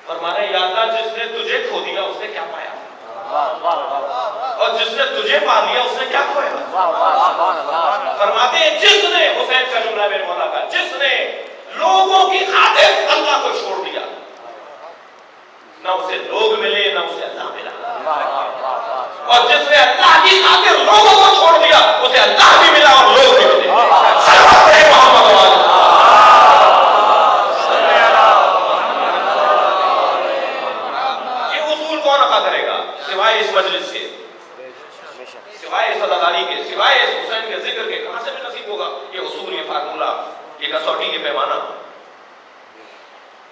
فرمانے یا اللہ جس نے تجھے کھو دیا اس نے کیا پایا، اور جس نے تجھے پا لیا اس نے کیا کھویا. فرماتے ہیں جس نے، حسین کا جملہ میرے مولا کا، جس نے لوگوں کی خاطر اللہ کو چھوڑ دیا نہ اسے لوگ ملے نہ اسے اللہ ملا، اور جس نے اللہ کی خاطر لوگوں کو چھوڑ دیا اسے اللہ بھی ملا اور لوگ بھی ملے. یہ اصول کون ادا کرے گا سوائے اس مجلس کے، سوائے اس عزاداری کے، سوائے اس حسین کے ذکر کے؟ کہاں سے بھی نصیب ہوگا یہ اصول، یہ فارمولہ، یہ کسوٹی، یہ پیمانہ.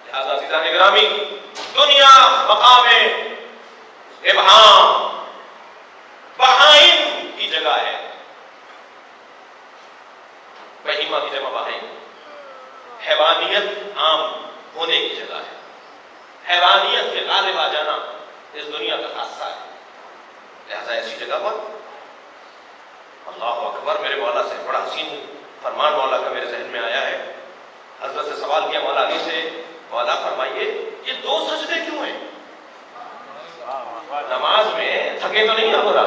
لہذا عزیزان گرامی، دنیا مقام ابہام، بہائم کی جگہ ہے. بہیمہ کی جمع بہائم، حیوانیت عام ہونے کی جگہ ہے. حیوانیت کے غالب آ جانا اس دنیا کا خاصہ ہے. لہذا ایسی جگہ پر اللہ اکبر. میرے مولا سے بڑا حسین فرمان مولا کا میرے ذہن میں آیا ہے. حضرت سے سوال کیا مولا علی سے، مولا فرمائیے یہ 2 سجدے کیوں ہیں؟ نماز میں تھکے تو نہیں ہو رہا؟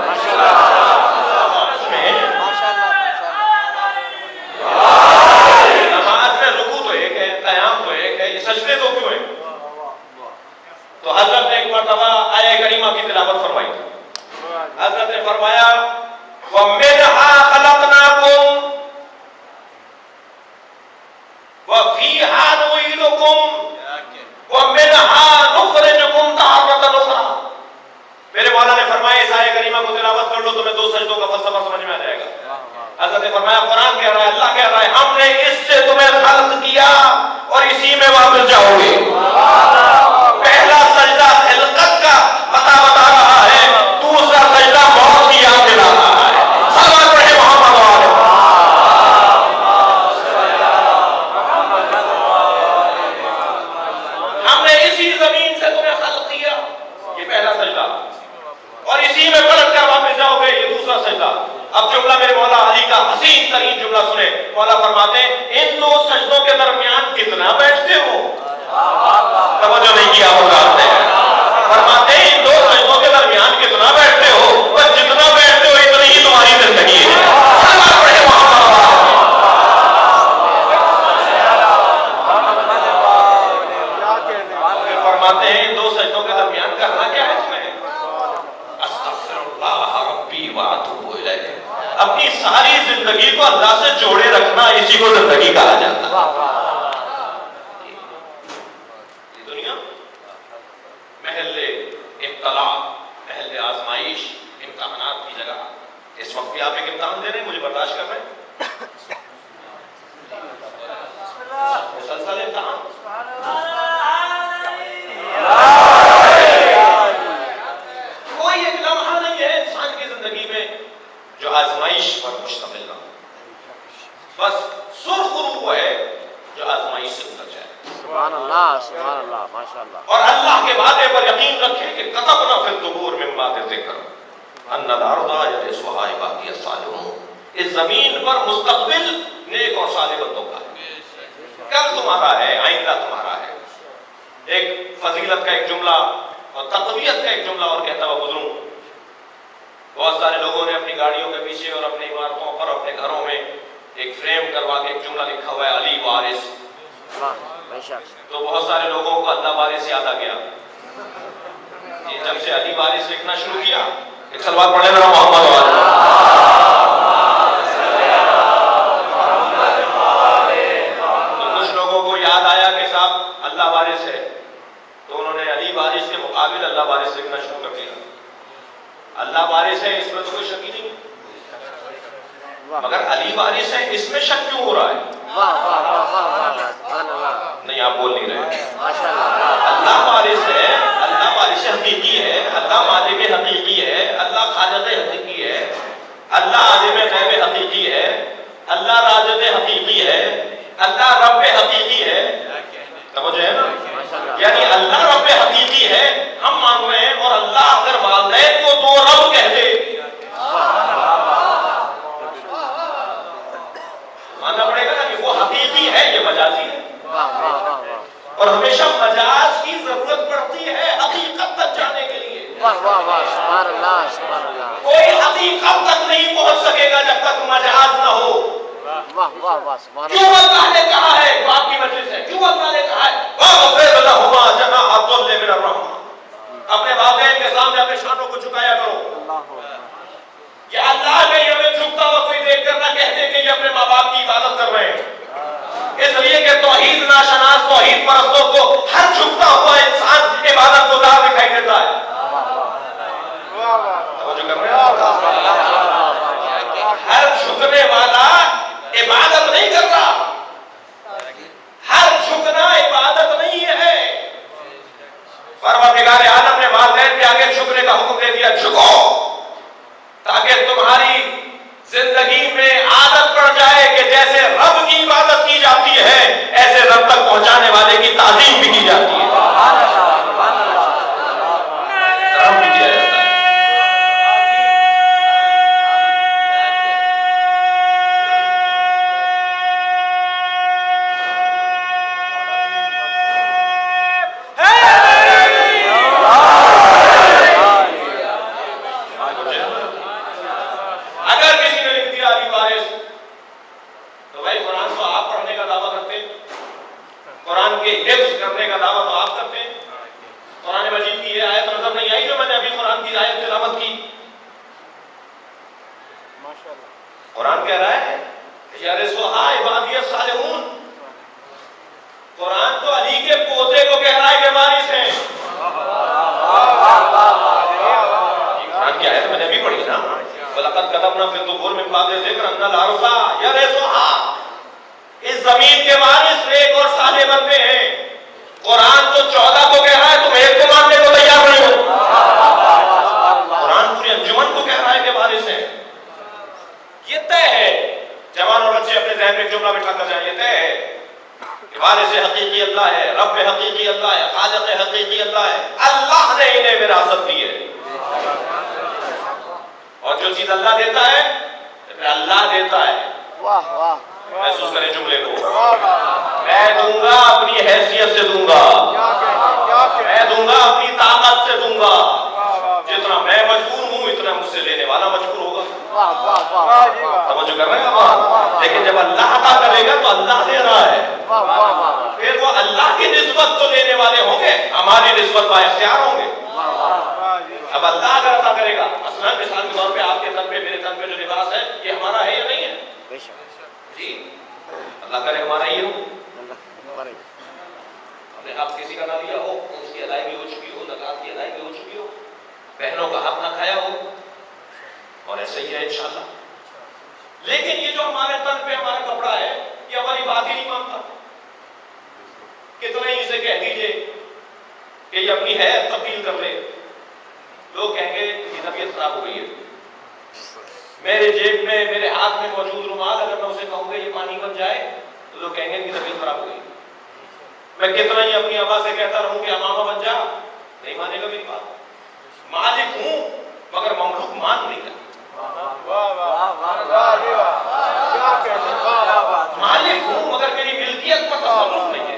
نماز میں رکوع تو ایک ہے، قیام تو ایک ہے، یہ سجدے تو کیوں ہیں؟ تو حضرت نے ایک مرتبہ آیہ کریمہ کی تلاوت فرمائی. حضرت نے فرمایا وَمِنْهَا خَلَقْنَاكُمْ وَفِيهَا نُعِيدُكُمْ وَمِنْهَا نُخْرِجُكُمْ تَارَةً أُخْرَىٰ. میرے مولا نے فرمایا اس آیہ کریمہ کو تلاوت کر لو تمہیں 2 سجدوں کا فلسفہ سمجھ میں آ جائے گا. حضرت نے فرمایا قرآن کہہ رہا ہے، اللہ کہہ رہا ہے ہم نے اس سے تمہیں خلق کیا اور اسی میں واپس جاؤ گے. پہلا سجدہ خلقت کا بتا رہا ہے، دوسرا سجدہ موت کی یاد دلا رہا ہے. صلوات پڑھے محمد والے. ہم نے اسی زمین سے تمہیں خلق کیا، یہ پہلا سجدہ، اور اسی میں پلٹ کر واپس جاؤ گے، یہ دوسرا سجدہ. اب جملہ میرے مولا علی کا حسین ترین جملہ سنیں. مولا فرماتے ہیں ان 2 سجدوں کے درمیان کتنا بیٹھتے ہو؟ توجہ نہیں کیا ہوگا آپ نے. فرماتے ہیں ان 2 سجدوں کے درمیان کتنا بیٹھتے ہو؟ بس جتنا بیٹھتے ہو اتنی ہی تمہاری زندگی ہے. فرماتے ہیں ان 2 سجدوں کے درمیان کرنا کیا ہے تمہیں؟ استغفر اللہ ربی واتوب الیہ. اپنی ساری زندگی کو اللہ سے جوڑے رکھنا، اسی کو زندگی کہا جاتا ہے. یہ دنیا محل ابتلاء، محل آزمائش، امتحانات کی جگہ. اس وقت بھی آپ ایک امتحان دے رہے ہیں، مجھے برداشت کر رہے ہیں. سرخ روح وہ ہے جو آزمائش سے اتر جائے. سبحان اللہ ماشاء اللہ. اور اللہ کے وعدے پر یقین رکھے کہ کتبنا فی الزبور من بعد الذکر ان الارض یرثها عبادی الصالحون. اس زمین پر مستقبل نیک اور صالح بندوں کا ہے. کل تمہارا ہے، آئندہ تمہارا ہے. ایک فضیلت کا ایک جملہ اور تقویت کا ایک جملہ اور کہتا ہوا گزروں. بہت سارے لوگوں نے اپنی گاڑیوں کے پیچھے اور اپنی عمارتوں پر، اپنے گھروں میں ایک فریم کروا کے ایک جملہ لکھا ہوا ہے علی وارث. تو بہت سارے لوگوں کو اللہ وارث یاد آ گیا. یہ جب سے علی وارث لکھنا شروع کیا، ایک سلوات پڑھے ذرا محمد تو کچھ لوگوں کو یاد آیا کہ صاحب اللہ وارث ہے، تو انہوں نے علی وارث کے مقابل اللہ وارث لکھنا شروع کر دیا. اللہ وارث ہے اس میں تو کوئی شک ہی نہیں، مگر علی وارث ہے اس میں شک کیوں ہو رہا ہے؟ نہیں آپ بول نہیں رہے. اللہ وارث ہے، اللہ وارث حقیقی ہے، اللہ مالک حقیقی ہے، اللہ خالق حقیقی ہے، اللہ عالم غیب حقیقی ہے، اللہ رازق حقیقی ہے، اللہ رب حقیقی ہے. سمجھ ہے نا؟ یعنی اللہ رب حقیقی ہے ہم مان رہے ہیں، اور اللہ اگر والدین کو دو رب کہہ دے ماننا پڑے گا نا کہ وہ حقیقی ہے، یہ مجازی ہے. اور ہمیشہ مجاز کی ضرورت پڑتی ہے حقیقت تک جانے کے لیے. کوئی حقیقت تک نہیں پہنچ سکے گا جب تک مجاز نہ ہو. کیوں اللہ نے کہا ہے، وہ آپ کی مجلس ہے، کیوں اللہ نے کہا ہے وَغْفِرْ لَهُمَا جَنَاحَ الذُّلِّ مِنَ الرَّحْمَةِ، اپنے والدین کے سامنے اپنے شانوں کو جھکایا کرو. کہ اللہ نے ہمیں جھکتا ہوا کوئی دیکھ کر نہ کہہ دے کہ یہ اپنے ماں باپ کی عبادت کر رہے ہیں. اس لیے کہ توحید ناشناس توحید پرستوں کو ہر جھکتا ہوا انسان عبادت گزار دکھائی دیتا ہے. ہر جھکنے والا عبادت نہیں کر رہا، ہر جھکنا عبادت نہیں ہے. پروردگار عالم نے والدین کے آگے جھکنے کا حکم دے دیا، جھکو تاکہ تمہاری زندگی میں عادت پڑ جائے کہ جیسے رب کی عبادت کی جاتی ہے ایسے رب تک پہنچانے والے کی تعظیم بھی کی جاتی ہے. رب بھی کیا جاتا ہے. قرآن کہہ رہا ہے یرثها عبادی الصالحون. قرآن تو علی کے پوتے کو کہہ رہا ہے کہ وارث ہیں. قرآن کی آیت میں نے بھی پڑھی نا، وَلَقَدْ كَتَبْنَا فِي الزُّبُورِ مِن بَعْدِ الذِّكْرِ أَنَّ الْأَرْضَ يَرِثُهَا. اس زمین کے وارث نیک اور صالح بندے ہیں. قرآن تو 14 کو کہہ رہا ہے، تم ایک کو ماننے کو تیار نہیں ہو. قرآن پوری انجمن کو کہہ رہا ہے کہ وارث ہیں. یہ طے ہے، جوان اور بچے اپنے ذہن میں ایک جملہ بٹھا کر جائیں، یہ طے ہے کہ وارث حقیقی اللہ ہے، رب حقیقی اللہ ہے، خالق حقیقی اللہ ہے. اللہ نے انہیں وراثت دی ہے، اور جو چیز اللہ دیتا ہے اللہ دیتا ہے. محسوس کریں جملے کو، میں دوں گا اپنی حیثیت سے دوں گا، میں دوں گا اپنی طاقت سے دوں گا. جتنا میں مجبور ہوں اتنا مجھ سے لینے والا مجبور ہوگا. توجہ کر رہے ہیں؟ لیکن جب اللہ عطا کرے گا تو اللہ دے رہا ہے، پھر وہ اللہ کی نسبت تو لینے والے ہوں گے، ہماری نسبت با اختیار ہوں گے. اب اللہ اگر عطا کرے گا، مثلا مثال کے طور پہ آپ کے تن پہ میرے تن پہ جو لباس ہے یہ ہمارا ہے یا نہیں ہے؟ جی اللہ کرے ہمارا ہی ہو. ہم نے آپ کسی کا نہ دیا ہو، اس کی ادائیگی ہو چکی ہو، زکات کی ادائیگی ہو چکی ہو، بہنوں کا حق نہ کھایا ہو، اور ایسے ہی ہے انشاءاللہ. لیکن یہ جو ہمارے تن پہ ہمارا کپڑا ہے یہ ہماری بات ہی نہیں مانتا. کتنے ہی سے کہہ دیجئے کہ یہ اپنی حیثیت تبدیل کر لے، لوگ کہیں گے کہ طبیعت خراب ہو گئی ہے. میرے جیب میں میرے ہاتھ میں موجود رومال اگر میں اسے کہوں گا یہ پانی بن جائے تو لوگ کہیں گے ان کی طبیعت خراب ہو گئی. میں کتنا ہی اپنی ابا سے کہتا رہوں کہ امامہ بن جا، نہیں مانے گا میری بات. مالک ہوں مگر مملوک مان نہیں گا. مالک ہوں مگر میری ملکیت پر تصرف نہیں ہے.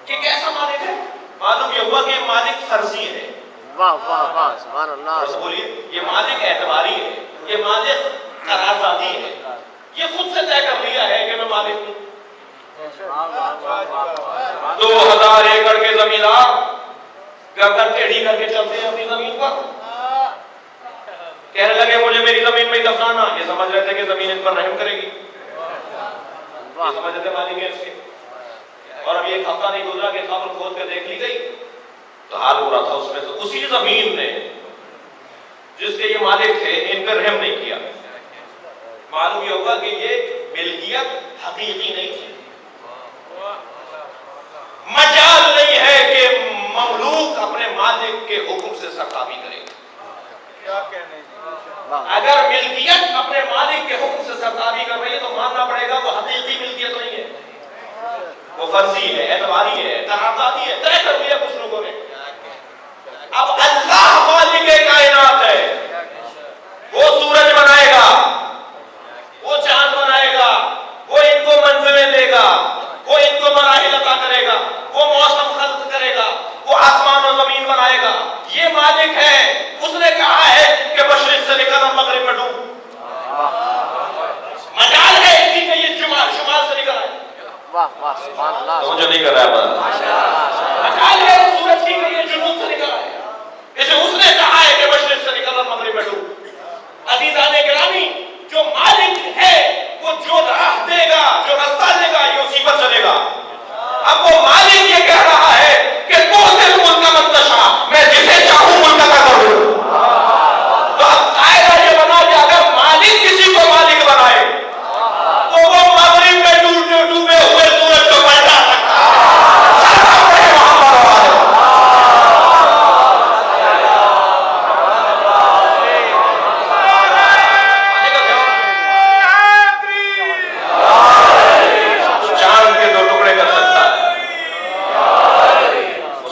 کہ کیسا مالک ہے؟ معلوم یہ ہوا کہ مالک فرضی ہے. واہ واہ واہ سبحان اللہ. بولیے یہ مالک اعتباری ہے، یہ مالک قراردادی ہے. یہ خود سے طے کر لیا ہے کہ میں مالک ہوں. 2000 ایکڑ کے زمیندار گردن ٹیڑھی کر کے چلتے ہیں اپنی زمین پر. کہنے لگے مجھے میری زمین میں ہی دفنانا. یہ سمجھ رہے تھے کہ زمین ان پر رحم کرے گی. یہ سمجھ رہے تھے مالک ہے اس کے. اور اب ایک ہفتہ نہیں گزرا کہ قبر کھود کے دیکھ لی گئی تو حال برا تھا اس میں. تو اسی زمین نے جس کے یہ مالک تھے ان پر رحم نہیں کیا. معلوم یہ ہوگا کہ یہ ملکیت حقیقی نہیں تھی. مجال نہیں ہے کہ مملوک اپنے مالک کے حکم سے سرتابی کرے. اگر ملکیت اپنے مالک کے حکم سے سرتابی کر رہی ہے تو ماننا پڑے گا وہ حقیقی ملکیت نہیں ہے، وہ فرضی ہے، اعتباری ہے، قراردادی ہے. طے کر لیا کچھ لوگوں نے. اب اللہ مالک کائنات ہے. وہ سورج بنائے گا، وہ چاند بنائے گا، وہ ان کو منزلیں دے گا، وہ ان کو مراحل عطا کرے گا، وہ موسم خلق کرے گا، وہ آسمان و زمین بنائے گا. یہ مالک ہے. اس نے کہا ہے کہ مشرق سے نکل اور مغرب میں ڈوب. مجال ہے اس کی کہ یہ شمال سے نکل آئے. واہ واہ سبحان اللہ. توجہ نہیں کر رہا ہے. مجال ہے سورج کی کہ یہ جنوب سے نکل آئے. اسے اس نے کہا ہے کہ مشرق سے نکل اور مغرب میں ڈوب. عزیزان گرامی، جو مالک ہے وہ جو راہ دے گا، جو رستہ دے گا، یہ اسی پر چلے گا. اب وہ مالک یہ کہہ رہا ہے کہ تو دل ملک کا منتشا، میں جسے چاہوں ملک کا کر دوں. تو اب قاعدہ یہ بنا کہ اگر مالک کسی کو مالک بنائے تو وہ مغرب میں ڈوبے ہوئے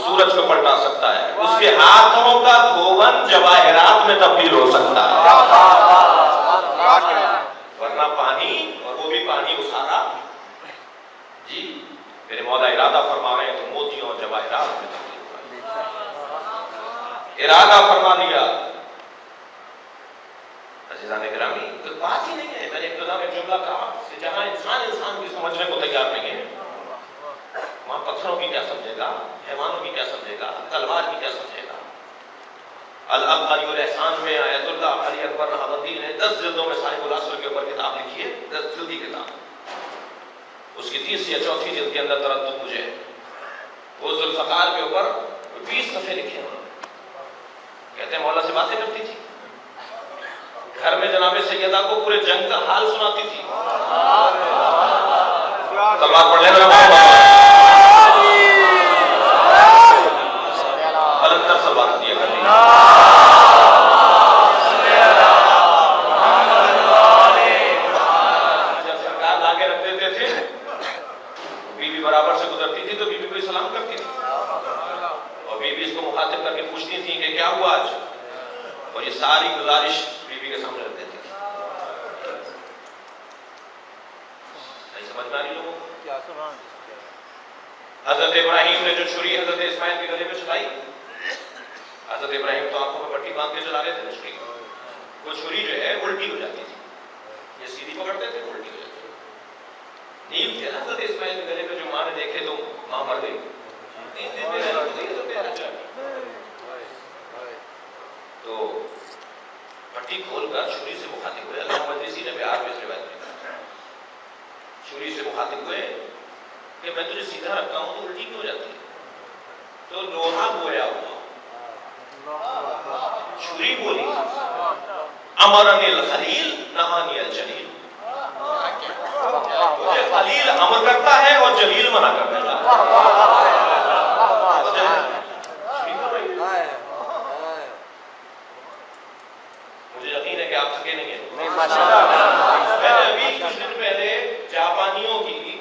سورج کو پلٹا سکتا ہے. جواہرات میں تبدیل ہو سکتا ہے. ورنہ پانی، اور وہ بھی پانی اسارا. جی میرے مولا ارادہ فرما رہے ہیں تو موتیوں اور جواہرات میں تبدیل ہوگا. ارادہ فرما دیا. عزیزان گرامی کوئی بات ہی نہیں ہے. میں نے ابتدا میں جملہ کہا کہ جہاں انسان کی سمجھنے کو تیار نہیں ہے وہاں پتھروں کی کیا سمجھے گا، حیوانوں کی کیا سمجھے گا، تلوار کی کیا سمجھے گا. الابقاری والاحسان میں آیت اللہ علی اکبر رحمدین نے 10 جلدوں میں صاحب العصر کے اوپر کتاب لکھی ہے. 10 جلدی کتاب. اس کی 30 یا 34 جلد کے اندر تردد مجھے وہ ذوالفقار کے اوپر 20 صفحے لکھے ہیں. کہتے ہیں مولا سے باتیں کرتی تھی، گھر میں جناب سیدہ کو پورے جنگ کا حال سناتی تھی. تلوار پڑھ لینا الگ سلوات دیا کرتی. جب سرکار لا کے رکھ دیتے تھے بی بی برابر سے گزرتی تھی تو بی بی کو سلام کرتی تھی اور بی بی اس کو مخاطب کر کے پوچھتی تھی کہ کیا ہوا آج، اور یہ ساری گزارش بی بی کے سامنے رکھ دیتی تھی. نہیں سمجھ میں آ رہی لوگوں کو؟ حضرت ابراہیم نے جو چھری حضرت اسماعیل کے گلے میں چلائی، حضرت ابراہیم تو آنکھوں میں پٹی باندھ کے چلا رہے تھے چھری. وہ چھری جو ہے الٹی ہو جاتی تھی. یہ سیدھی پکڑتے تھے الٹی ہو جاتی تھی. نیل تھے نا حضرت اسماعیل کے گلے میں، جو ماں نے دیکھے تو ماں مر گئی. تو پٹی کھول کر چھری سے مخاطب ہوئے. اللہ مجلسی نے بہار میں اس روایت میں چھری سے مخاطب ہوئے کہ میں تجھے سیدھا رکھتا ہوں تو الٹی کیوں ہو جاتی ہے؟ تو لوہا گویا ہوا. چھری بولی امرنی الخلیل نہانی الجلیل. مجھے خلیل امر کرتا ہے اور جلیل منع کر دیتا ہے. مجھے یقین ہے کہ آپ تھکے نہیں ہیں. میں نے ابھی کچھ دن پہلے جاپانیوں کی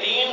3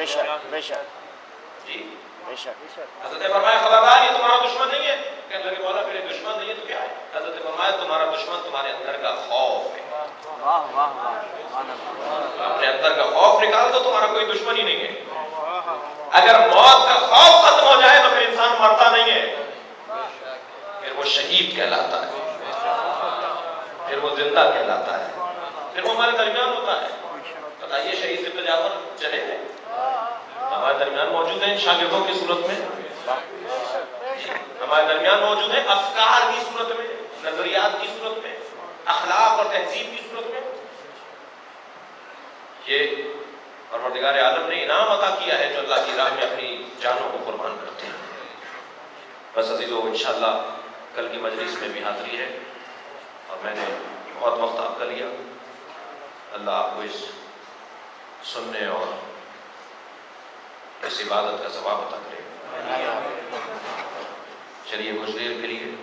بے شک بے شک جی بے شک حضرت نے فرمایا خبردار یہ تمہارا دشمن نہیں ہے. کہنے لگے مولا میرے دشمن نہیں ہے تو کیا ہے؟ حضرت نے فرمایا تمہارا دشمن تمہارے اندر کا خوف ہے. واہ واہ واہ اپنے اندر کا خوف نکال دو تمہارا کوئی دشمن ہی نہیں ہے. اگر موت کا خوف ختم ہو جائے تو پھر انسان مرتا نہیں ہے, پھر وہ شہید کہلاتا ہے, پھر وہ زندہ کہلاتا ہے, پھر وہ ہمارے درمیان ہوتا ہے. بتائیے شہید ابن جعفر چلے گئے, ہمارے درمیان موجود ہیں شاگردوں کی صورت میں, ہمارے درمیان موجود ہیں افکار کی صورت میں, نظریات کی صورت میں, اخلاق اور تہذیب کی صورت میں. یہ پروردگار عالم نے انعام عطا کیا ہے جو اللہ کی راہ میں اپنی جانوں کو قربان کرتے ہیں. بس عزیزو انشاءاللہ کل کی مجلس میں بھی حاضری ہے اور میں نے بہت وقت آپ کا لیا. اللہ آپ کو اس سننے اور اس عبادت کا ثواب عطا کرے. چلیے کچھ دیر کے لیے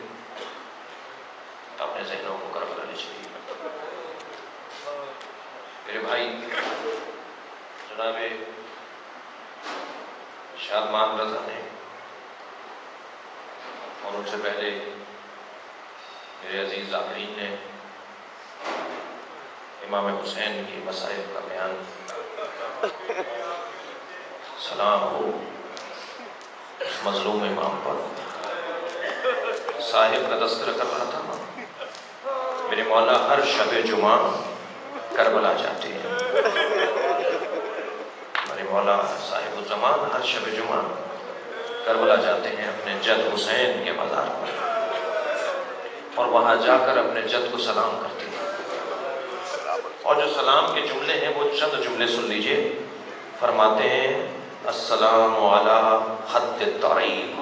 اپنے ذہنوں کو کربلا لے چلیے. میرے بھائی جناب شادمان رضا نے اور ان سے پہلے میرے عزیز ذاکرین نے امام حسین کی مصائب کا بیان. سلام ہو اس مظلوم امام پر. صاحب کا تذکرہ کر رہا تھا میرے مولا ہر شب جمعہ کربلا جاتے ہیں. میرے مولا صاحب الزمان ہر شب جمعہ کربلا جاتے ہیں اپنے جد حسین کے مزار پر, اور وہاں جا کر اپنے جد کو سلام کرتے ہیں. اور جو سلام کے جملے ہیں وہ چند جملے سن لیجئے. فرماتے ہیں السلام علی خط الطریب,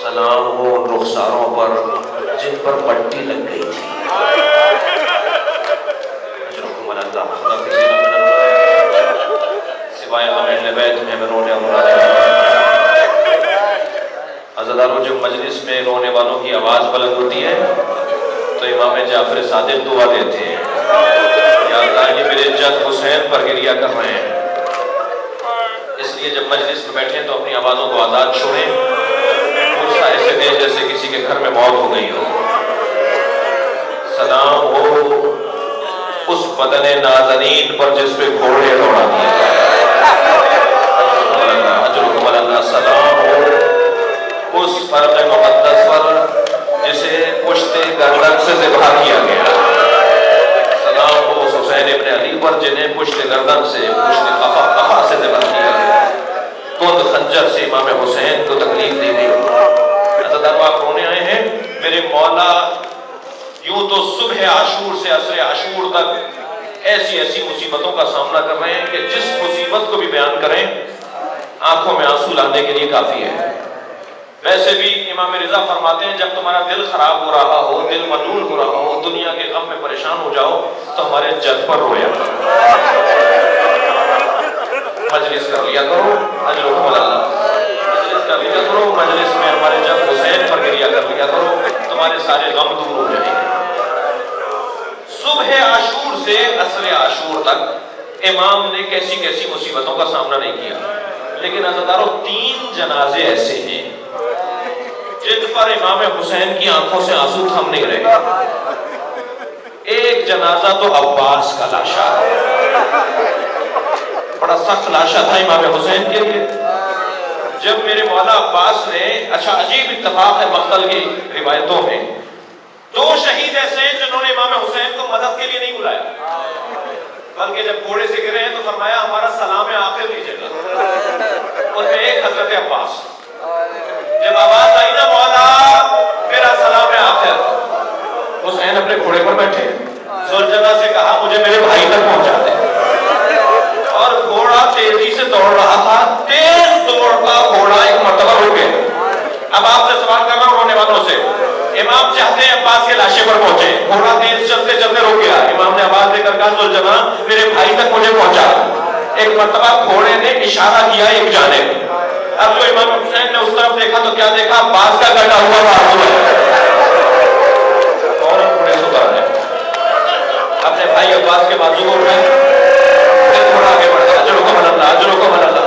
سلام ہو رخساروں پر جن پر پٹی لگ گئی تھی. اجرکم اللہ. سوائے اہل بیت میں رونے والے عزاداروں, جب مجلس میں رونے والوں کی آواز بلند ہوتی ہے تو امام جعفر صادق دعا دیتے ہیں یا اللہ یہ میرے جد حسین پر گریہ کر رہے ہیں. اس لیے جب مجلس میں بیٹھیں تو اپنی آوازوں کو آزاد چھوڑیں, غصہ ایسے دیں جیسے کسی کے گھر میں موت ہو گئی ہو. سلام ہو اس بدن نازنین پر جس پہ گھوڑے دوڑا دیے گئے. اجرکم اللہ. سلام ہو اس فرد مقدس پر جسے پشت گردن سے ذبح کیا گیا. سلام ہو اس حسین ابن علی پر جنہیں پشت گردن سے پشت قفا سے ذبح کیا گیا. کند خنجر سے امام حسین کو تکلیف دی گئی. عزادارو آپ رونے آئے ہیں. میرے مولا یوں تو صبح عاشور سے عصر عاشور تک ایسی ایسی مصیبتوں کا سامنا کر رہے ہیں کہ جس مصیبت کو بھی بیان کریں آنکھوں میں آنسو لانے کے لیے کافی ہے. ویسے بھی امام رضا فرماتے ہیں جب تمہارا دل خراب ہو رہا ہو, دل ملول ہو رہا ہو, دنیا کے غم میں پریشان ہو جاؤ تو ہمارے جد پر رویا کرو, مجلس کر لیا کرو. اجرکم اللہ. مجلس کر لیا کرو, مجلس میں ہمارے جد حسین پر گریہ کر لیا کرو, تمہارے سارے غم دور ہو جائیں گے. صبح عاشور سے عصر عاشور تک امام نے کیسی کیسی مصیبتوں کا سامنا نہیں کیا, لیکن عزادارو 3 جنازے ایسے ہیں جن پر امام حسین کی آنکھوں سے آنسو تھم نہیں رہے. ایک جنازہ تو عباس کا لاشا ہے, بڑا سخت لاشا تھا امام حسین کے لیے. جب میرے مولا عباس نے, اچھا عجیب اتفاق ہے مقتل کی روایتوں میں 2 شہید ایسے ہیں جنہوں نے امام حسین کو مدد کے لیے نہیں بلایا, بلکہ جب گھوڑے سے گرے ہیں تو فرمایا ہمارا سلام آخر دیجیے گا. ان میں ایک حضرت عباس, جب آواز آئی نا مولا میرا سلام آخر, حسین اپنے گھوڑے پر بیٹھے, ذوالجناح سے کہا مجھے میرے بھائی تک پہنچا دے. اور گھوڑا تیزی سے دوڑ رہا تھا, تیز دوڑتا گھوڑا ایک مرتبہ رک گیا. اب آپ سے سوال کر رہا ہوں رونے والوں سے, امام چاہتے ہیں عباس کے لاشے پر پہنچے, گھوڑا تیز چلتے چلتے رک گیا. امام نے آواز دے کر کہا ذوالجناح میرے بھائی تک مجھے پہنچا. ایک مرتبہ گھوڑے نے اشارہ کیا ایک جانب. اب جو امام حسین نے اس طرف دیکھا تو کیا دیکھا, عباس کا کٹا ہوا بازو ہے. فوراً گھوڑے سے اتر آئے, اپنے بھائی عباس کے بازو کو اٹھائے, تھوڑا آگے بڑھا. اجرکم اللہ, اجرکم اللہ.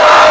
7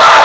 7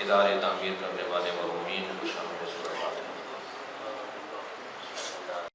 ادارے تعمیر کرنے والے مرحومین کو شامل